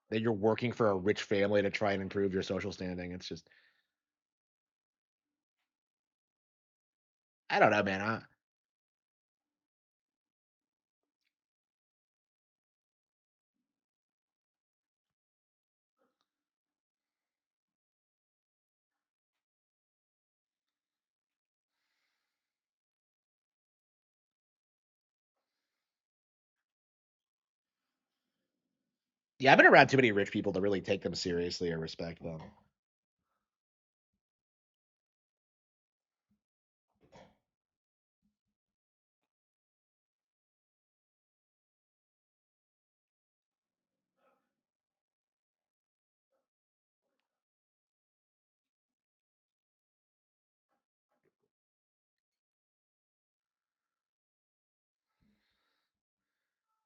that you're working for a rich family to try and improve your social standing. It's just, I don't know, man. Yeah, I've been around too many rich people to really take them seriously or respect them.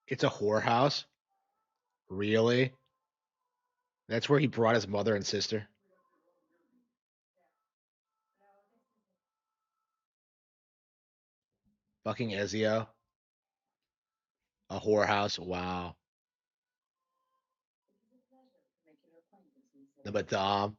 It's a whorehouse. Really? That's where he brought his mother and sister. Fucking Ezio. A whorehouse. Wow. The Madame.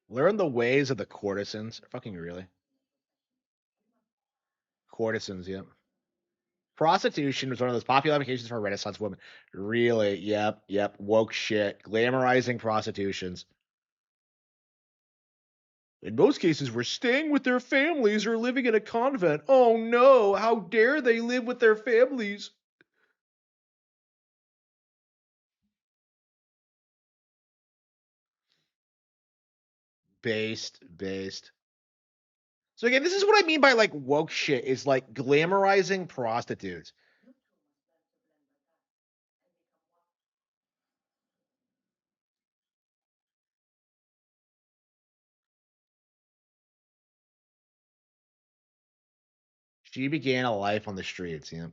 Learn the ways of the courtesans. Fucking really. Courtesans, yep. Prostitution was one of those popular applications for Renaissance women. Really? Yep, yep. Woke shit. Glamorizing prostitutions. In most cases, we're staying with their families or living in a convent. Oh no, how dare they live with their families? Based. So again, this is what I mean by like woke shit is like glamorizing prostitutes. She began a life on the streets, yeah.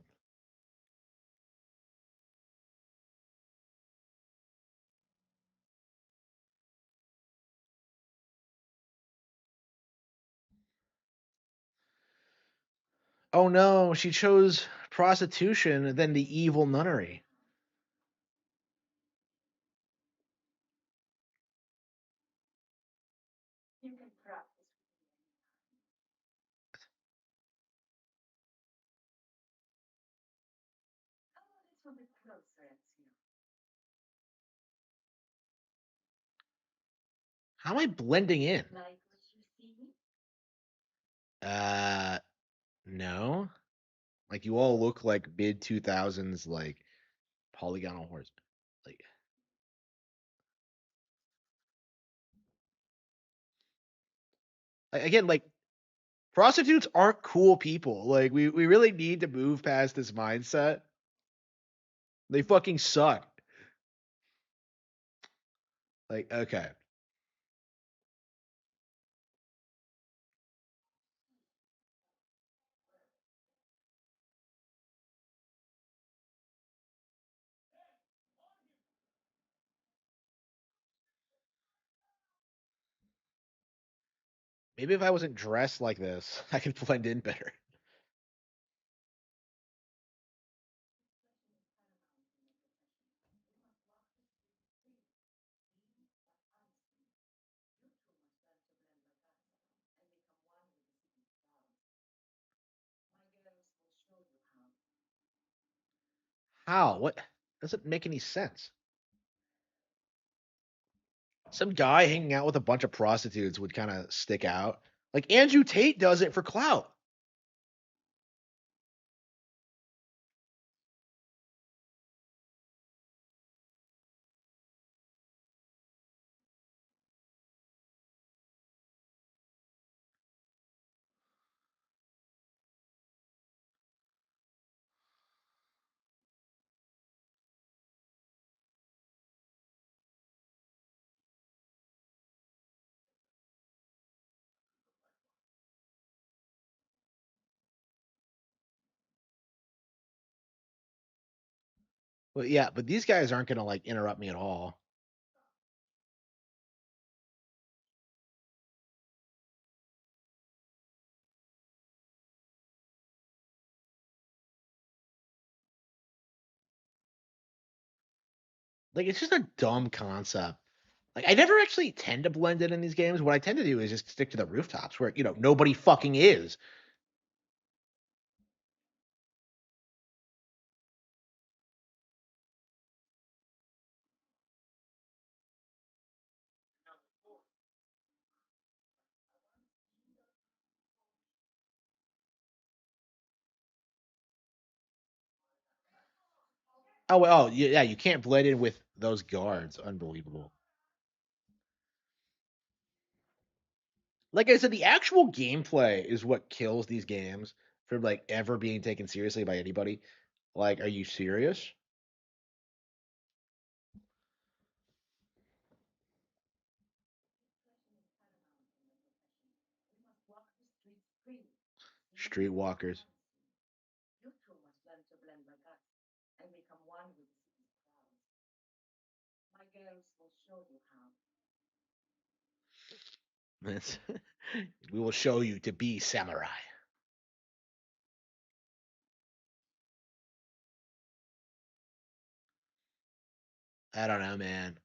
Oh no, she chose prostitution than the evil nunnery. How am I blending in? Uh no. Like you all look like mid 2000s like polygonal horse. Like again, like prostitutes aren't cool people. Like we really need to move past this mindset. They fucking suck. Like okay. Maybe if I wasn't dressed like this, I could blend in better. How? What doesn't make any sense? Some guy hanging out with a bunch of prostitutes would kind of stick out. Like Andrew Tate does it for clout. But yeah, but these guys aren't gonna like interrupt me at all. Like it's just a dumb concept. Like I never actually tend to blend in these games. What I tend to do is just stick to the rooftops where nobody fucking is. Oh, yeah, you can't blend in with those guards. Unbelievable. Like I said, the actual gameplay is what kills these games from like ever being taken seriously by anybody. Like, are you serious? Streetwalkers. That's- we will show you to be samurai. I don't know, man.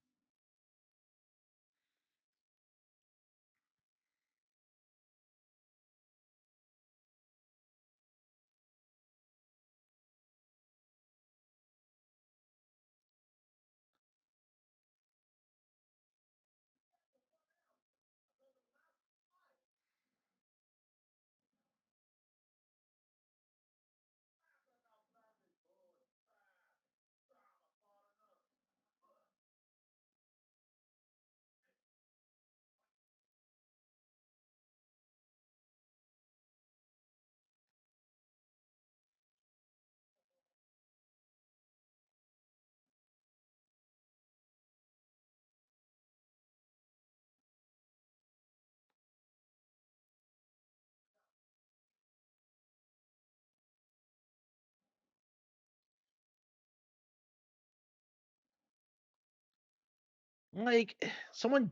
Like someone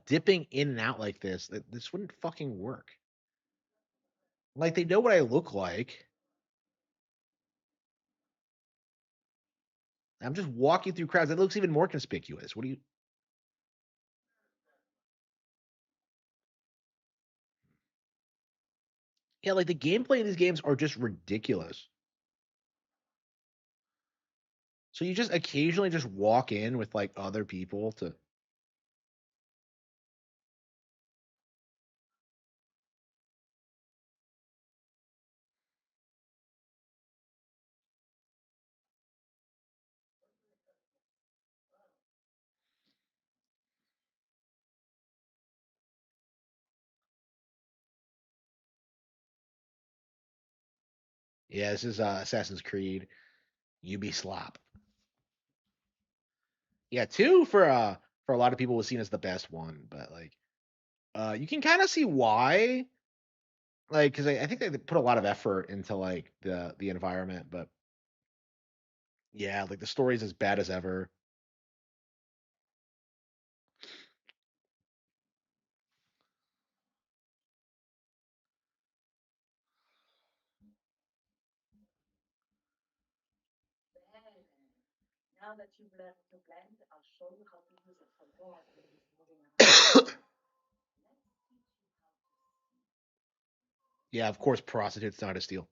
dipping in and out like this wouldn't fucking work. Like they know what I look like. I'm just walking through crowds. That looks even more conspicuous. What do you? Yeah, like the gameplay in these games are just ridiculous. So you just occasionally just walk in with like other people to. Yeah, this is Assassin's Creed. UB Slop. Yeah, two for a lot of people was seen as the best one, but like you can kind of see why. Like, because I think they put a lot of effort into like the environment, but yeah, like the story's as bad as ever. Yeah, of course, prostitutes know how to steal.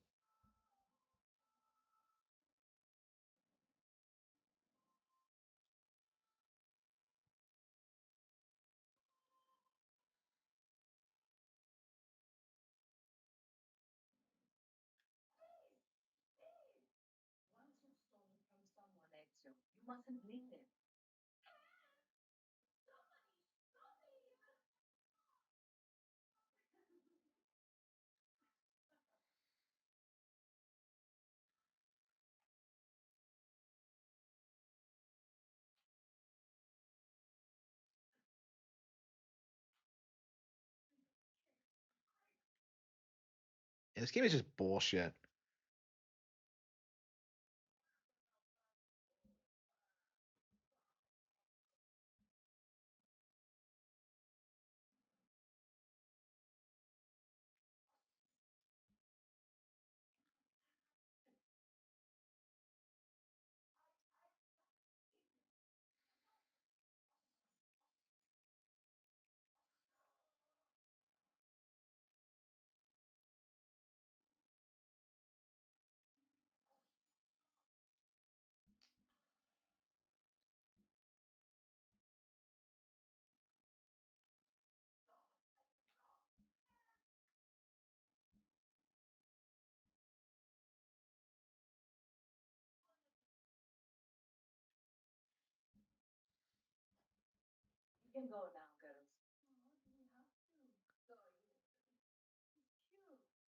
Yeah, this game is just bullshit.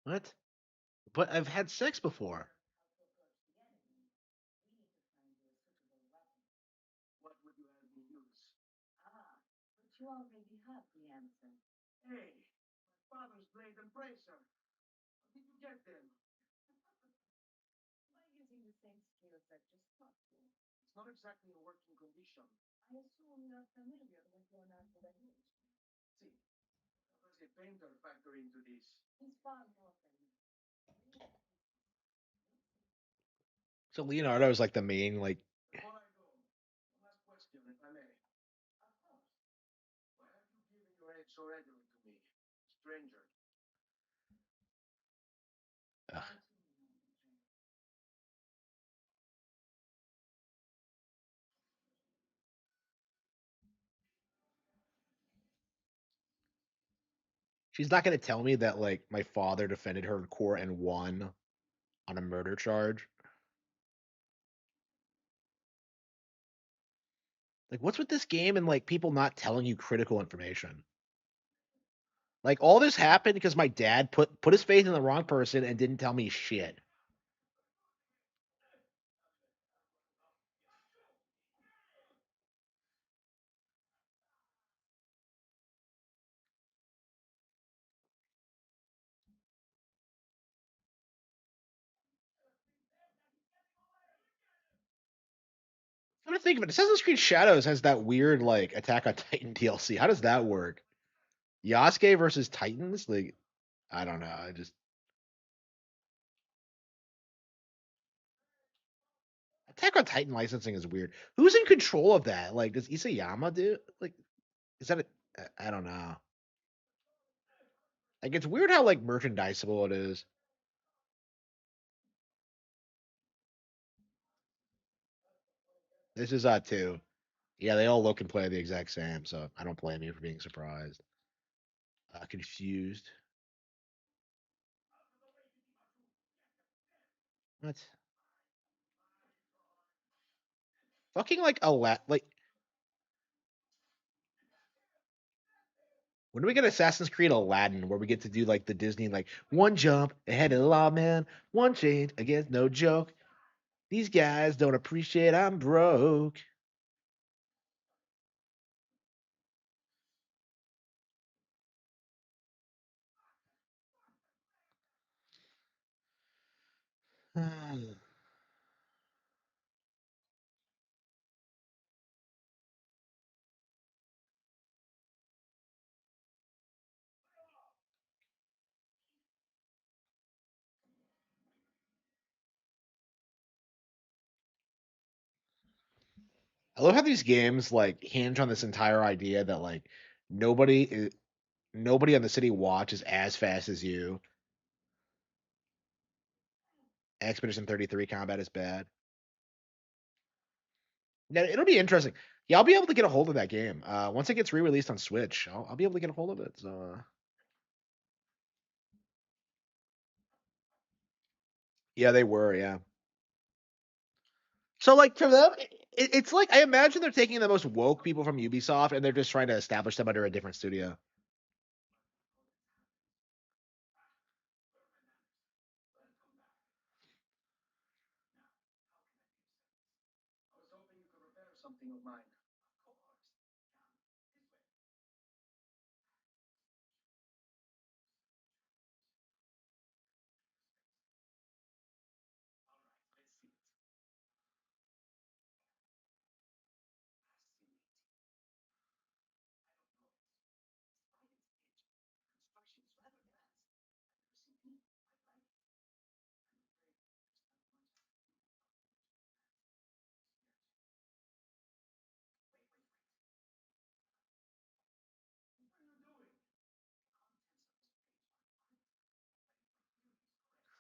What? But I've had sex before. So Leonardo is like the main like. Ugh. She's not gonna tell me that like my father defended her in court and won on a murder charge. Like, what's with this game and like people not telling you critical information? Like, all this happened because my dad put his faith in the wrong person and didn't tell me shit. trying to think of it. Assassin's Creed Shadows has that weird like Attack on Titan DLC. How does that work? Yasuke versus Titans? Like, I don't know. I just Attack on Titan licensing is weird. Who's in control of that? Like, does Isayama do? Like, is that a? I don't know. Like, it's weird how like merchandisable it is. This is two. Yeah, they all look and play the exact same, so I don't blame you for being surprised. Confused. What? Fucking like a like. When do we get Assassin's Creed Aladdin, where we get to do like the Disney like one jump ahead of the law, man, one change against no joke. These guys don't appreciate I'm broke. I love how these games like hinge on this entire idea that like nobody is nobody on the city watch is as fast as you. Expedition 33 combat is bad. Yeah, it'll be interesting. Yeah, I'll be able to get a hold of that game. Once it gets re-released on Switch, I'll be able to get a hold of it. So yeah, they were. Yeah. So like for them, it's like I imagine they're taking the most woke people from Ubisoft and they're just trying to establish them under a different studio.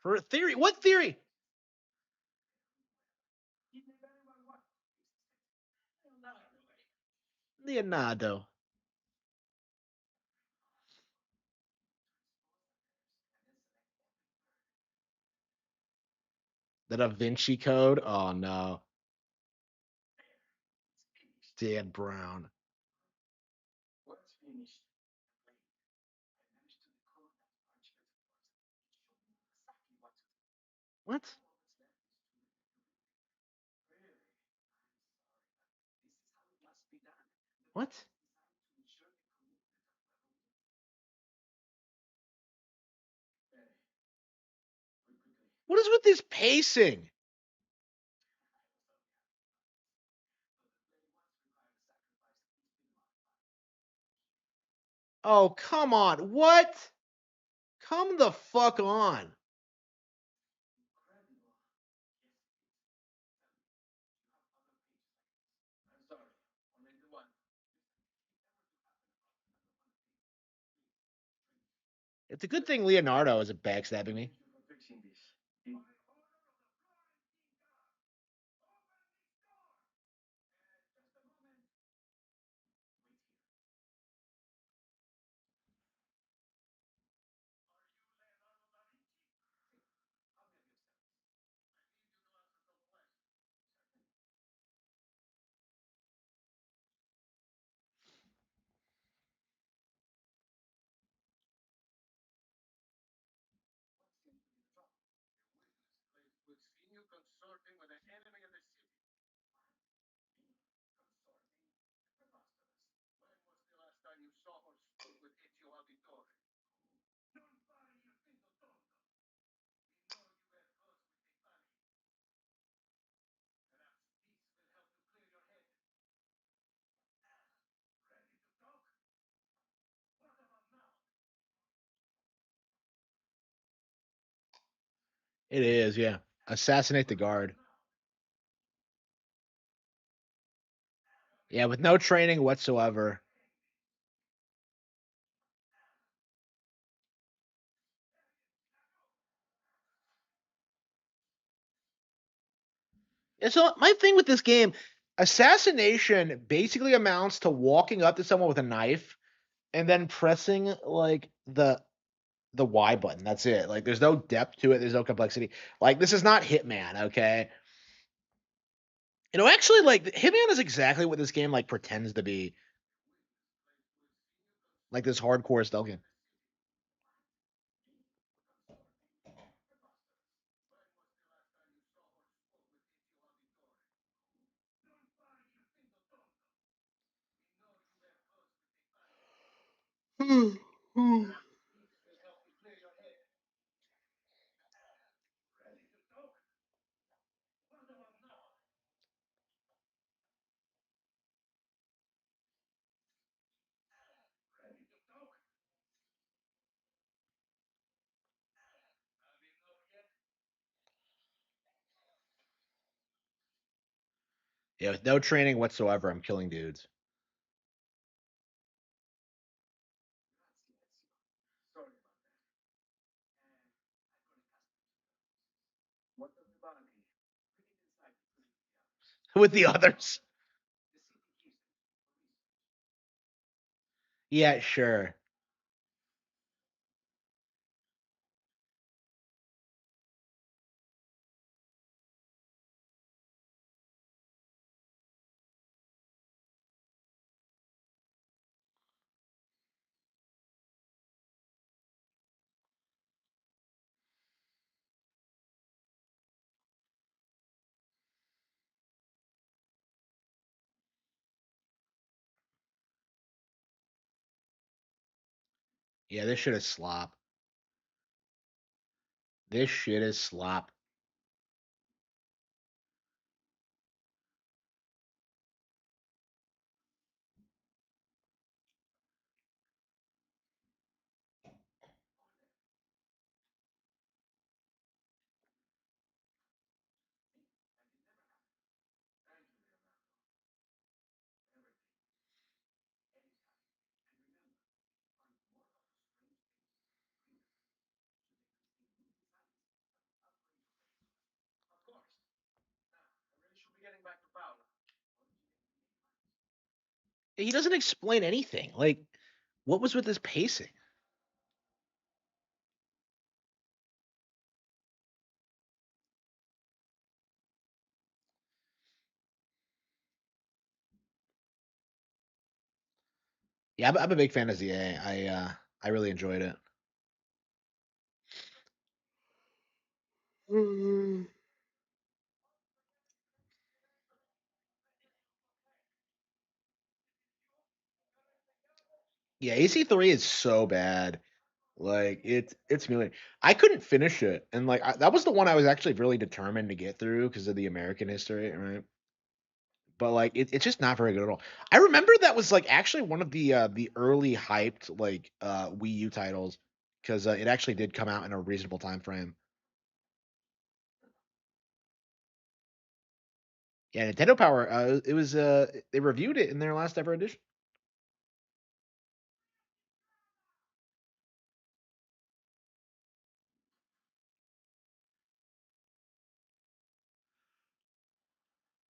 For a theory, what theory? Leonardo. The Da Vinci Code? Oh no. Dan Brown. What? What? What is with this pacing? Oh, come on. What? Come the fuck on. It's a good thing Leonardo isn't backstabbing me. It is, yeah. Assassinate the guard. Yeah, with no training whatsoever. And so my thing with this game, assassination basically amounts to walking up to someone with a knife and then pressing like the Y button. That's it. Like there's no depth to it. There's no complexity. Like this is not Hitman, okay? Actually, like Hitman is exactly what this game like pretends to be, like this hardcore stealth game. Yeah, with no training whatsoever, I'm killing dudes with the others. Yeah, sure. Yeah, this shit is slop. This shit is slop. He doesn't explain anything. Like, what was with this pacing? Yeah, I'm a big fan of ZA. I really enjoyed it. Mhm. Yeah, AC3 is so bad. Like it's really I couldn't finish it, and like that was the one I was actually really determined to get through because of the American history, right? But like it's just not very good at all. I remember that was like actually one of the early hyped like Wii U titles because it actually did come out in a reasonable time frame. Yeah, Nintendo Power. It was they reviewed it in their last ever edition.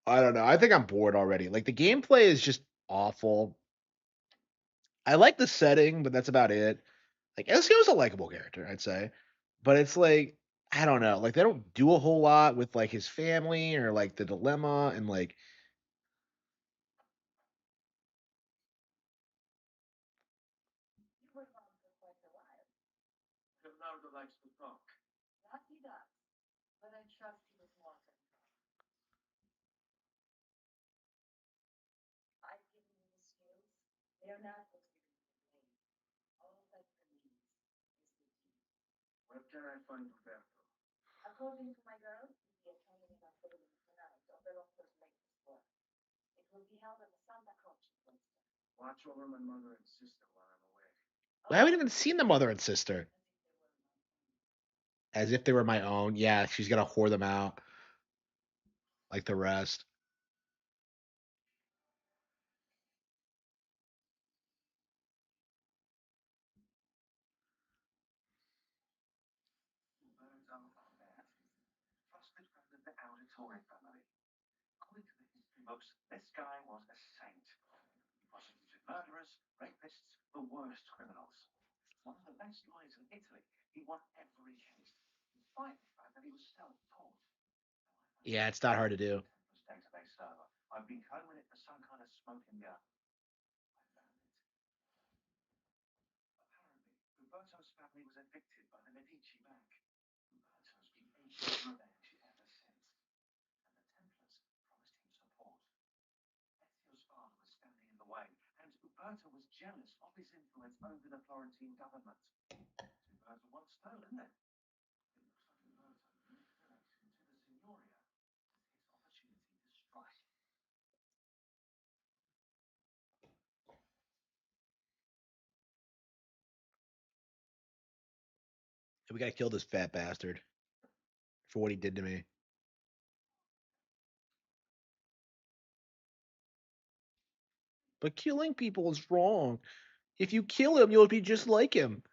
I don't know. I think I'm bored already. Like the gameplay is just awful. I like the setting, but that's about it. Like Ezio's a likable character, I'd say, but it's like I don't know. Like they don't do a whole lot with like his family or like the dilemma and like I haven't even seen the mother and sister. as if they were my own. Yeah, she's gonna whore them out like the rest. Yeah, it's not hard to do. We gotta kill this fat bastard for what he did to me. But killing people is wrong. If you kill him, you'll be just like him.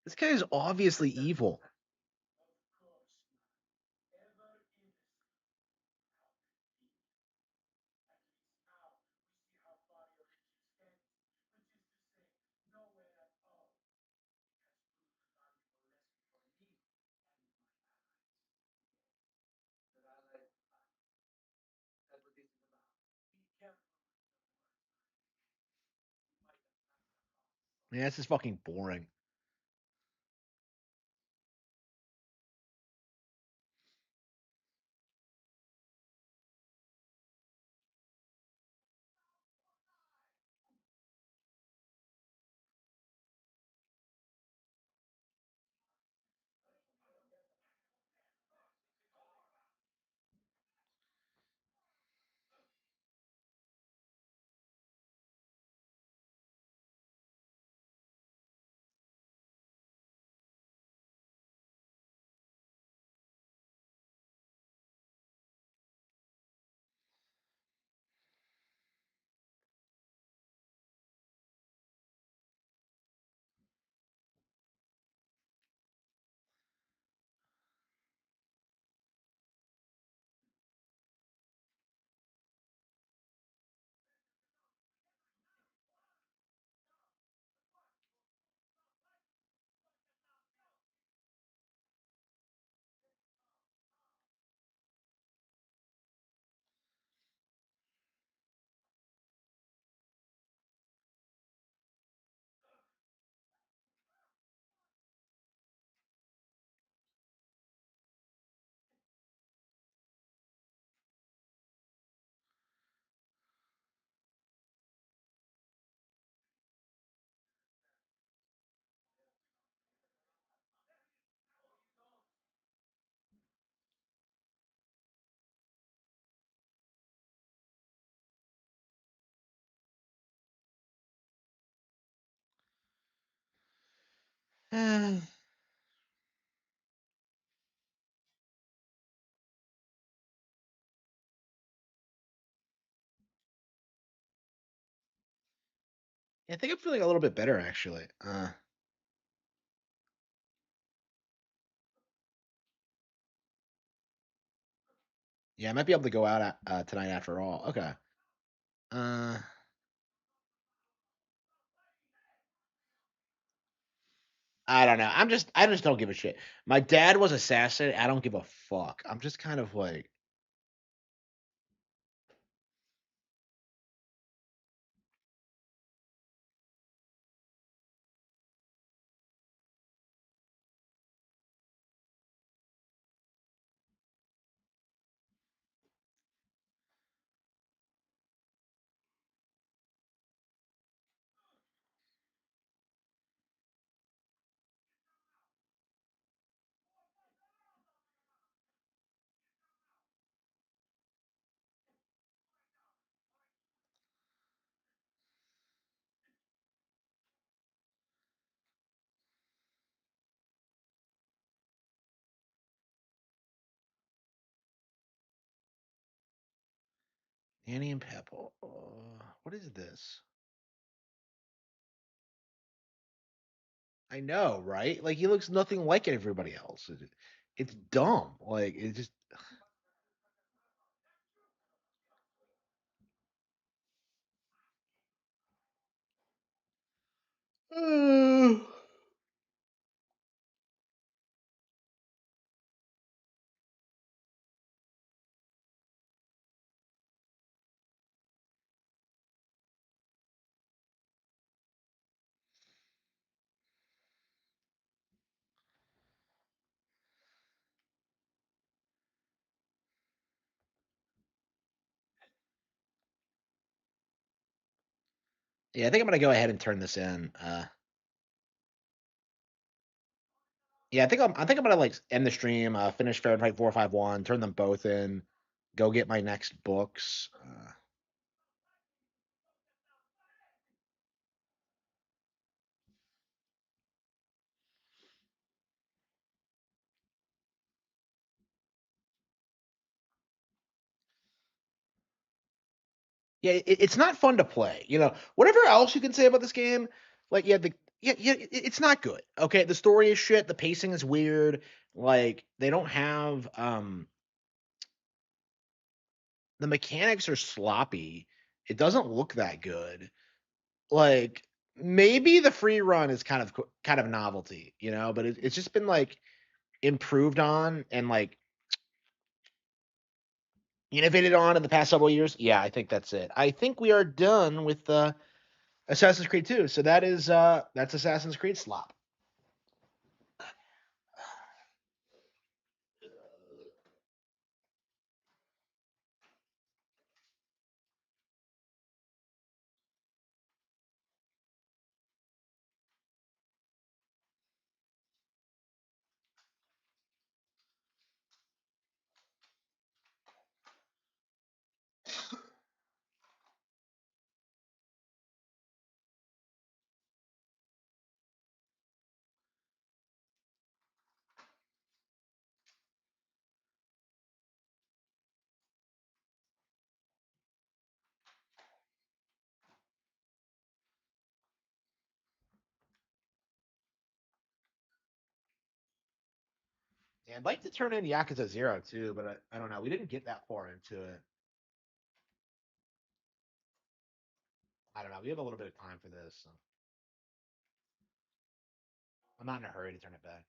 This guy is obviously evil. Man, this is fucking boring. I think I'm feeling a little bit better actually. Yeah, I might be able to go out tonight after all. Okay. Uh, I don't know. I just don't give a shit. My dad was assassinated. I don't give a fuck. I'm just kind of like, Annie and Pepple. What is this? I know, right? Like he looks nothing like everybody else. It's dumb. Like it just. Yeah, I think I'm gonna go ahead and turn this in. Yeah, I think I'm gonna like end the stream, finish Fahrenheit 451, turn them both in, go get my next books. Yeah, it's not fun to play. You know, whatever else you can say about this game, like it's not good. Okay, the story is shit. The pacing is weird. Like they don't have the mechanics are sloppy. It doesn't look that good. Like maybe the free run is kind of novelty, you know, but it's just been like improved on and like innovated on in the past several years. Yeah, I think that's it. I think we are done with Assassin's Creed 2. So that's Assassin's Creed slop. Yeah, I'd like to turn in Yakuza 0 too, but I don't know. We didn't get that far into it. I don't know. We have a little bit of time for this. So I'm not in a hurry to turn it back.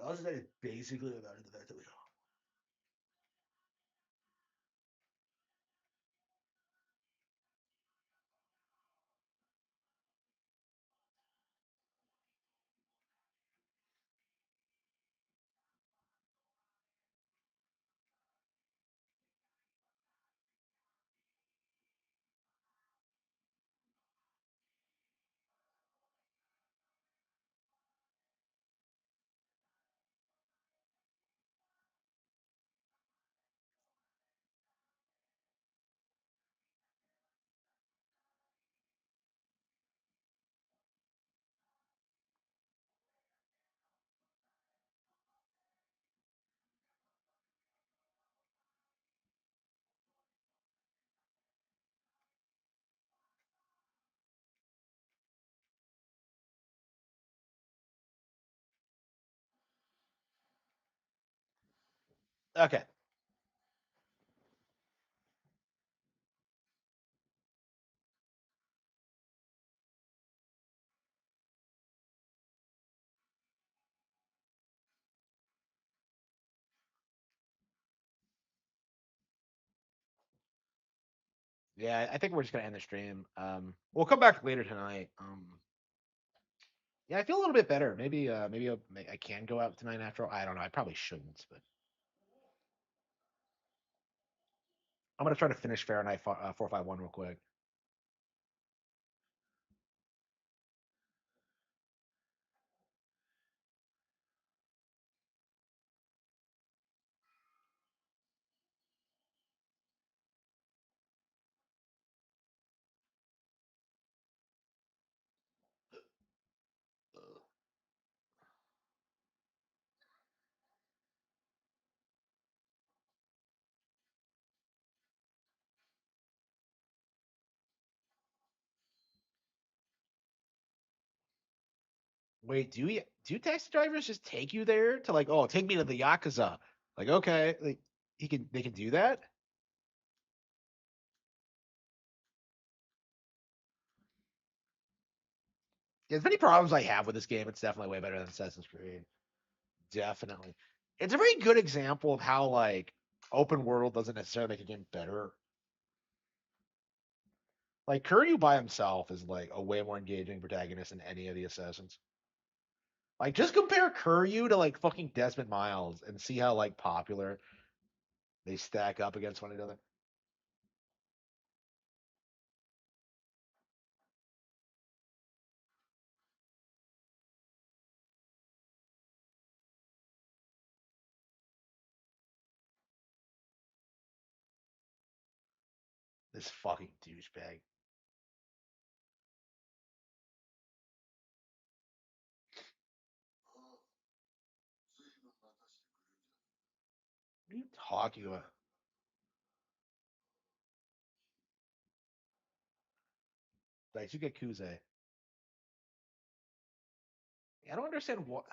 Other than it's basically about the fact that we Okay. Yeah, I think we're just gonna end the stream. We'll come back later tonight. Yeah, I feel a little bit better. Maybe I can go out tonight after all. I don't know. I probably shouldn't, but I'm gonna try to finish Fahrenheit 451 real quick. Wait, do taxi drivers just take you there to like, oh, take me to the Yakuza? Like, okay, like they can do that? As many problems I have with this game, it's definitely way better than Assassin's Creed. Definitely. It's a very good example of how like open world doesn't necessarily make a game better. Like Kiryu by himself is like a way more engaging protagonist than any of the assassins. Like just compare Kiryu to like fucking Desmond Miles and see how like popular they stack up against one another. This fucking douchebag. What are you talking about? Daisuke Kuze. I don't understand what.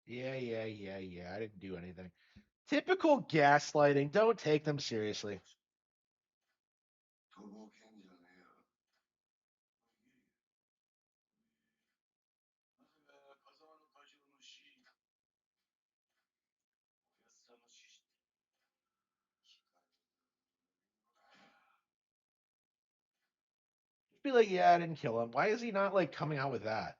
Yeah. I didn't do anything. Typical gaslighting. Don't take them seriously. Be like, yeah, I didn't kill him. Why is he not like coming out with that?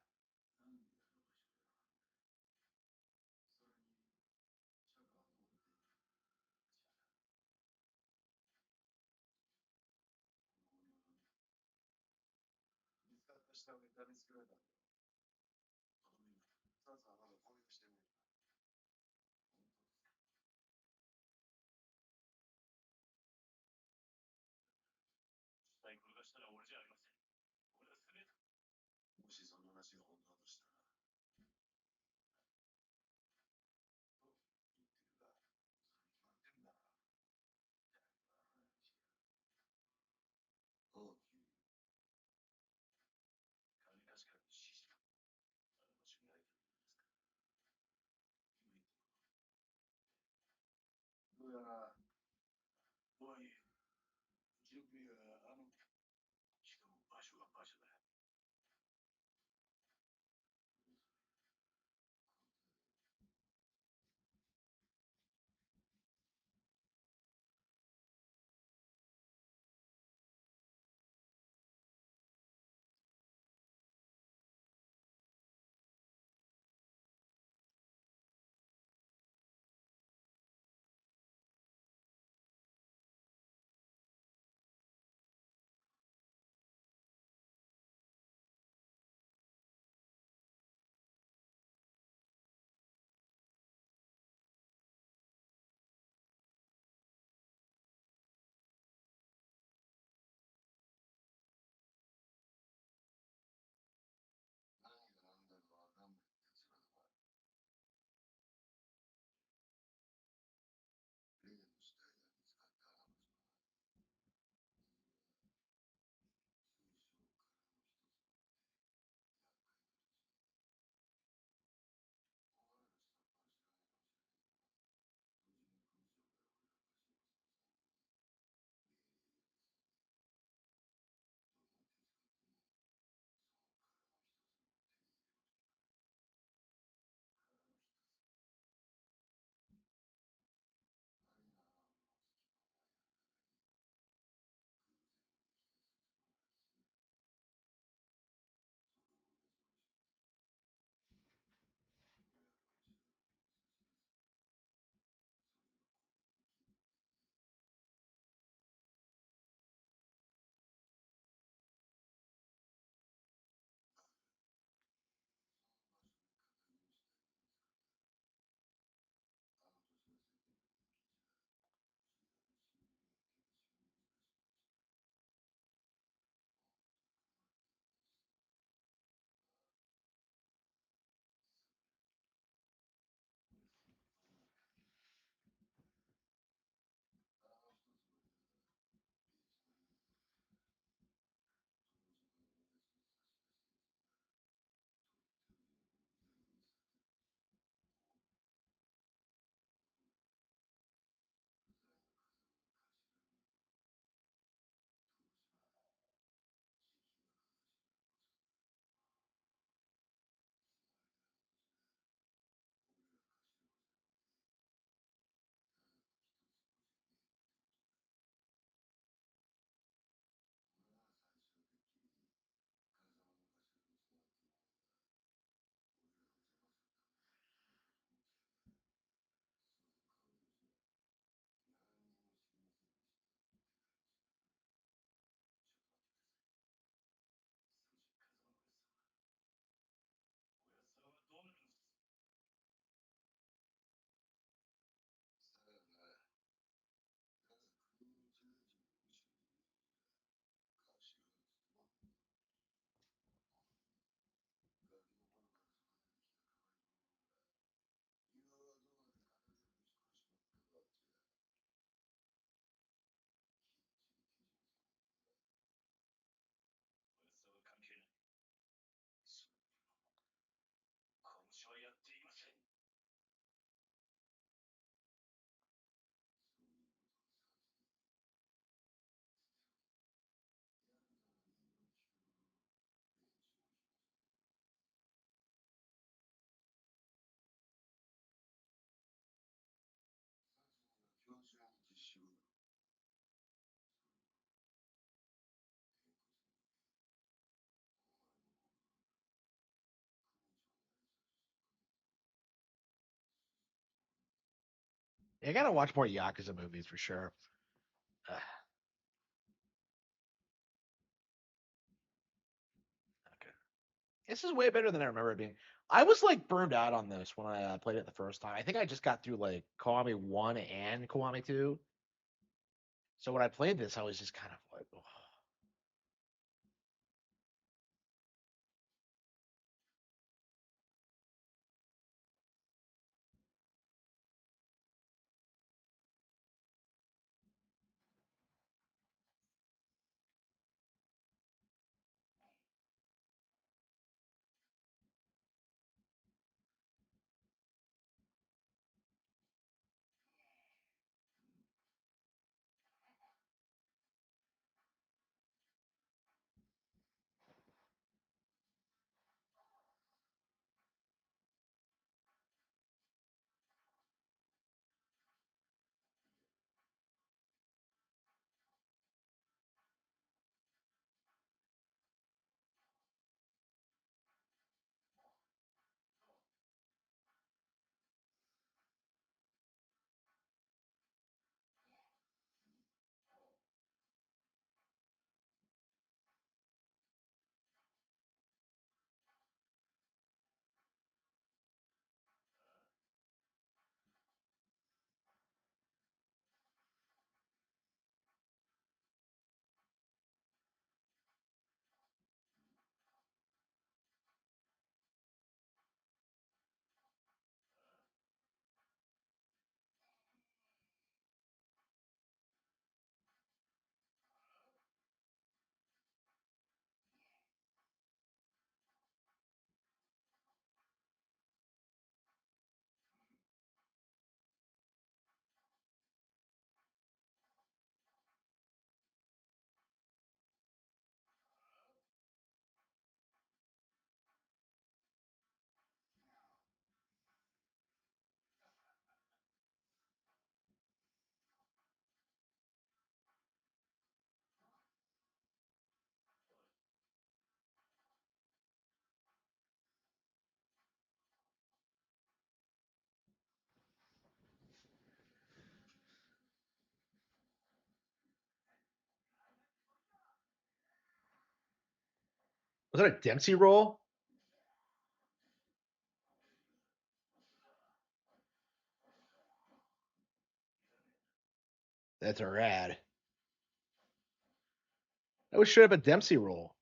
I gotta watch more Yakuza movies for sure. Ugh, okay. This is way better than I remember it being. I was like burned out on this when I played it the first time. I think I just got through like Kiwami 1 and Kiwami 2. So when I played this, I was just kind of like, oh. Was that a Dempsey roll? That's a rad. That was straight up a Dempsey roll.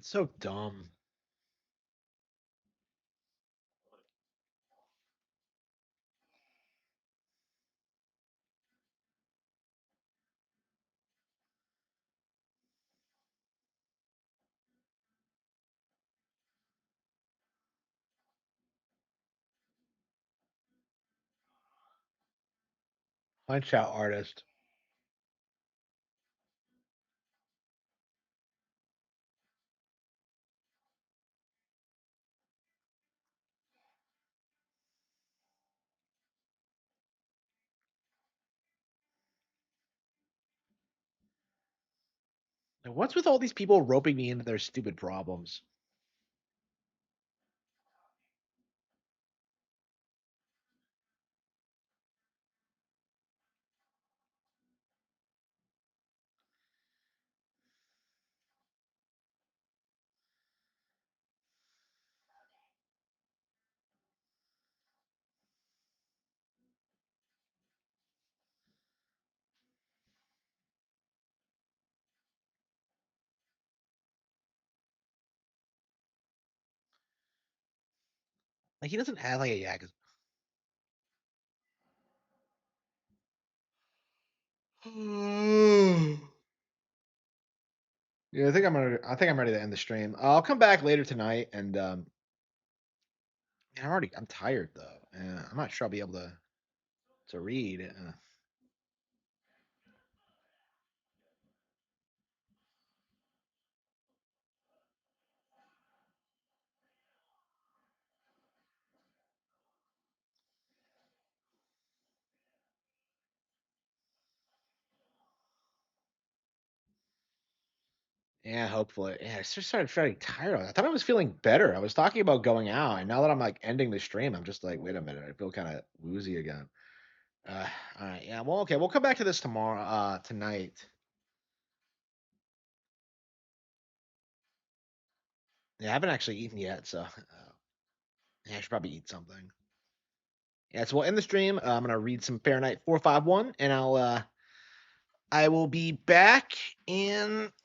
It's so dumb. Punch out artist. And what's with all these people roping me into their stupid problems? Like he doesn't have like a Yakuza. Yeah, I think I'm ready to end the stream. I'll come back later tonight and I'm tired though. I'm not sure I'll be able to read. Yeah, hopefully. Yeah, I just started feeling tired. I thought I was feeling better. I was talking about going out, and now that I'm like ending the stream, I'm just like, wait a minute, I feel kind of woozy again. Uh, all right, yeah. Well, okay, we'll come back to this tomorrow, tonight. Yeah, I haven't actually eaten yet, so yeah, I should probably eat something. Yeah, so we'll end the stream. I'm gonna read some Fahrenheit 451, and I will be back in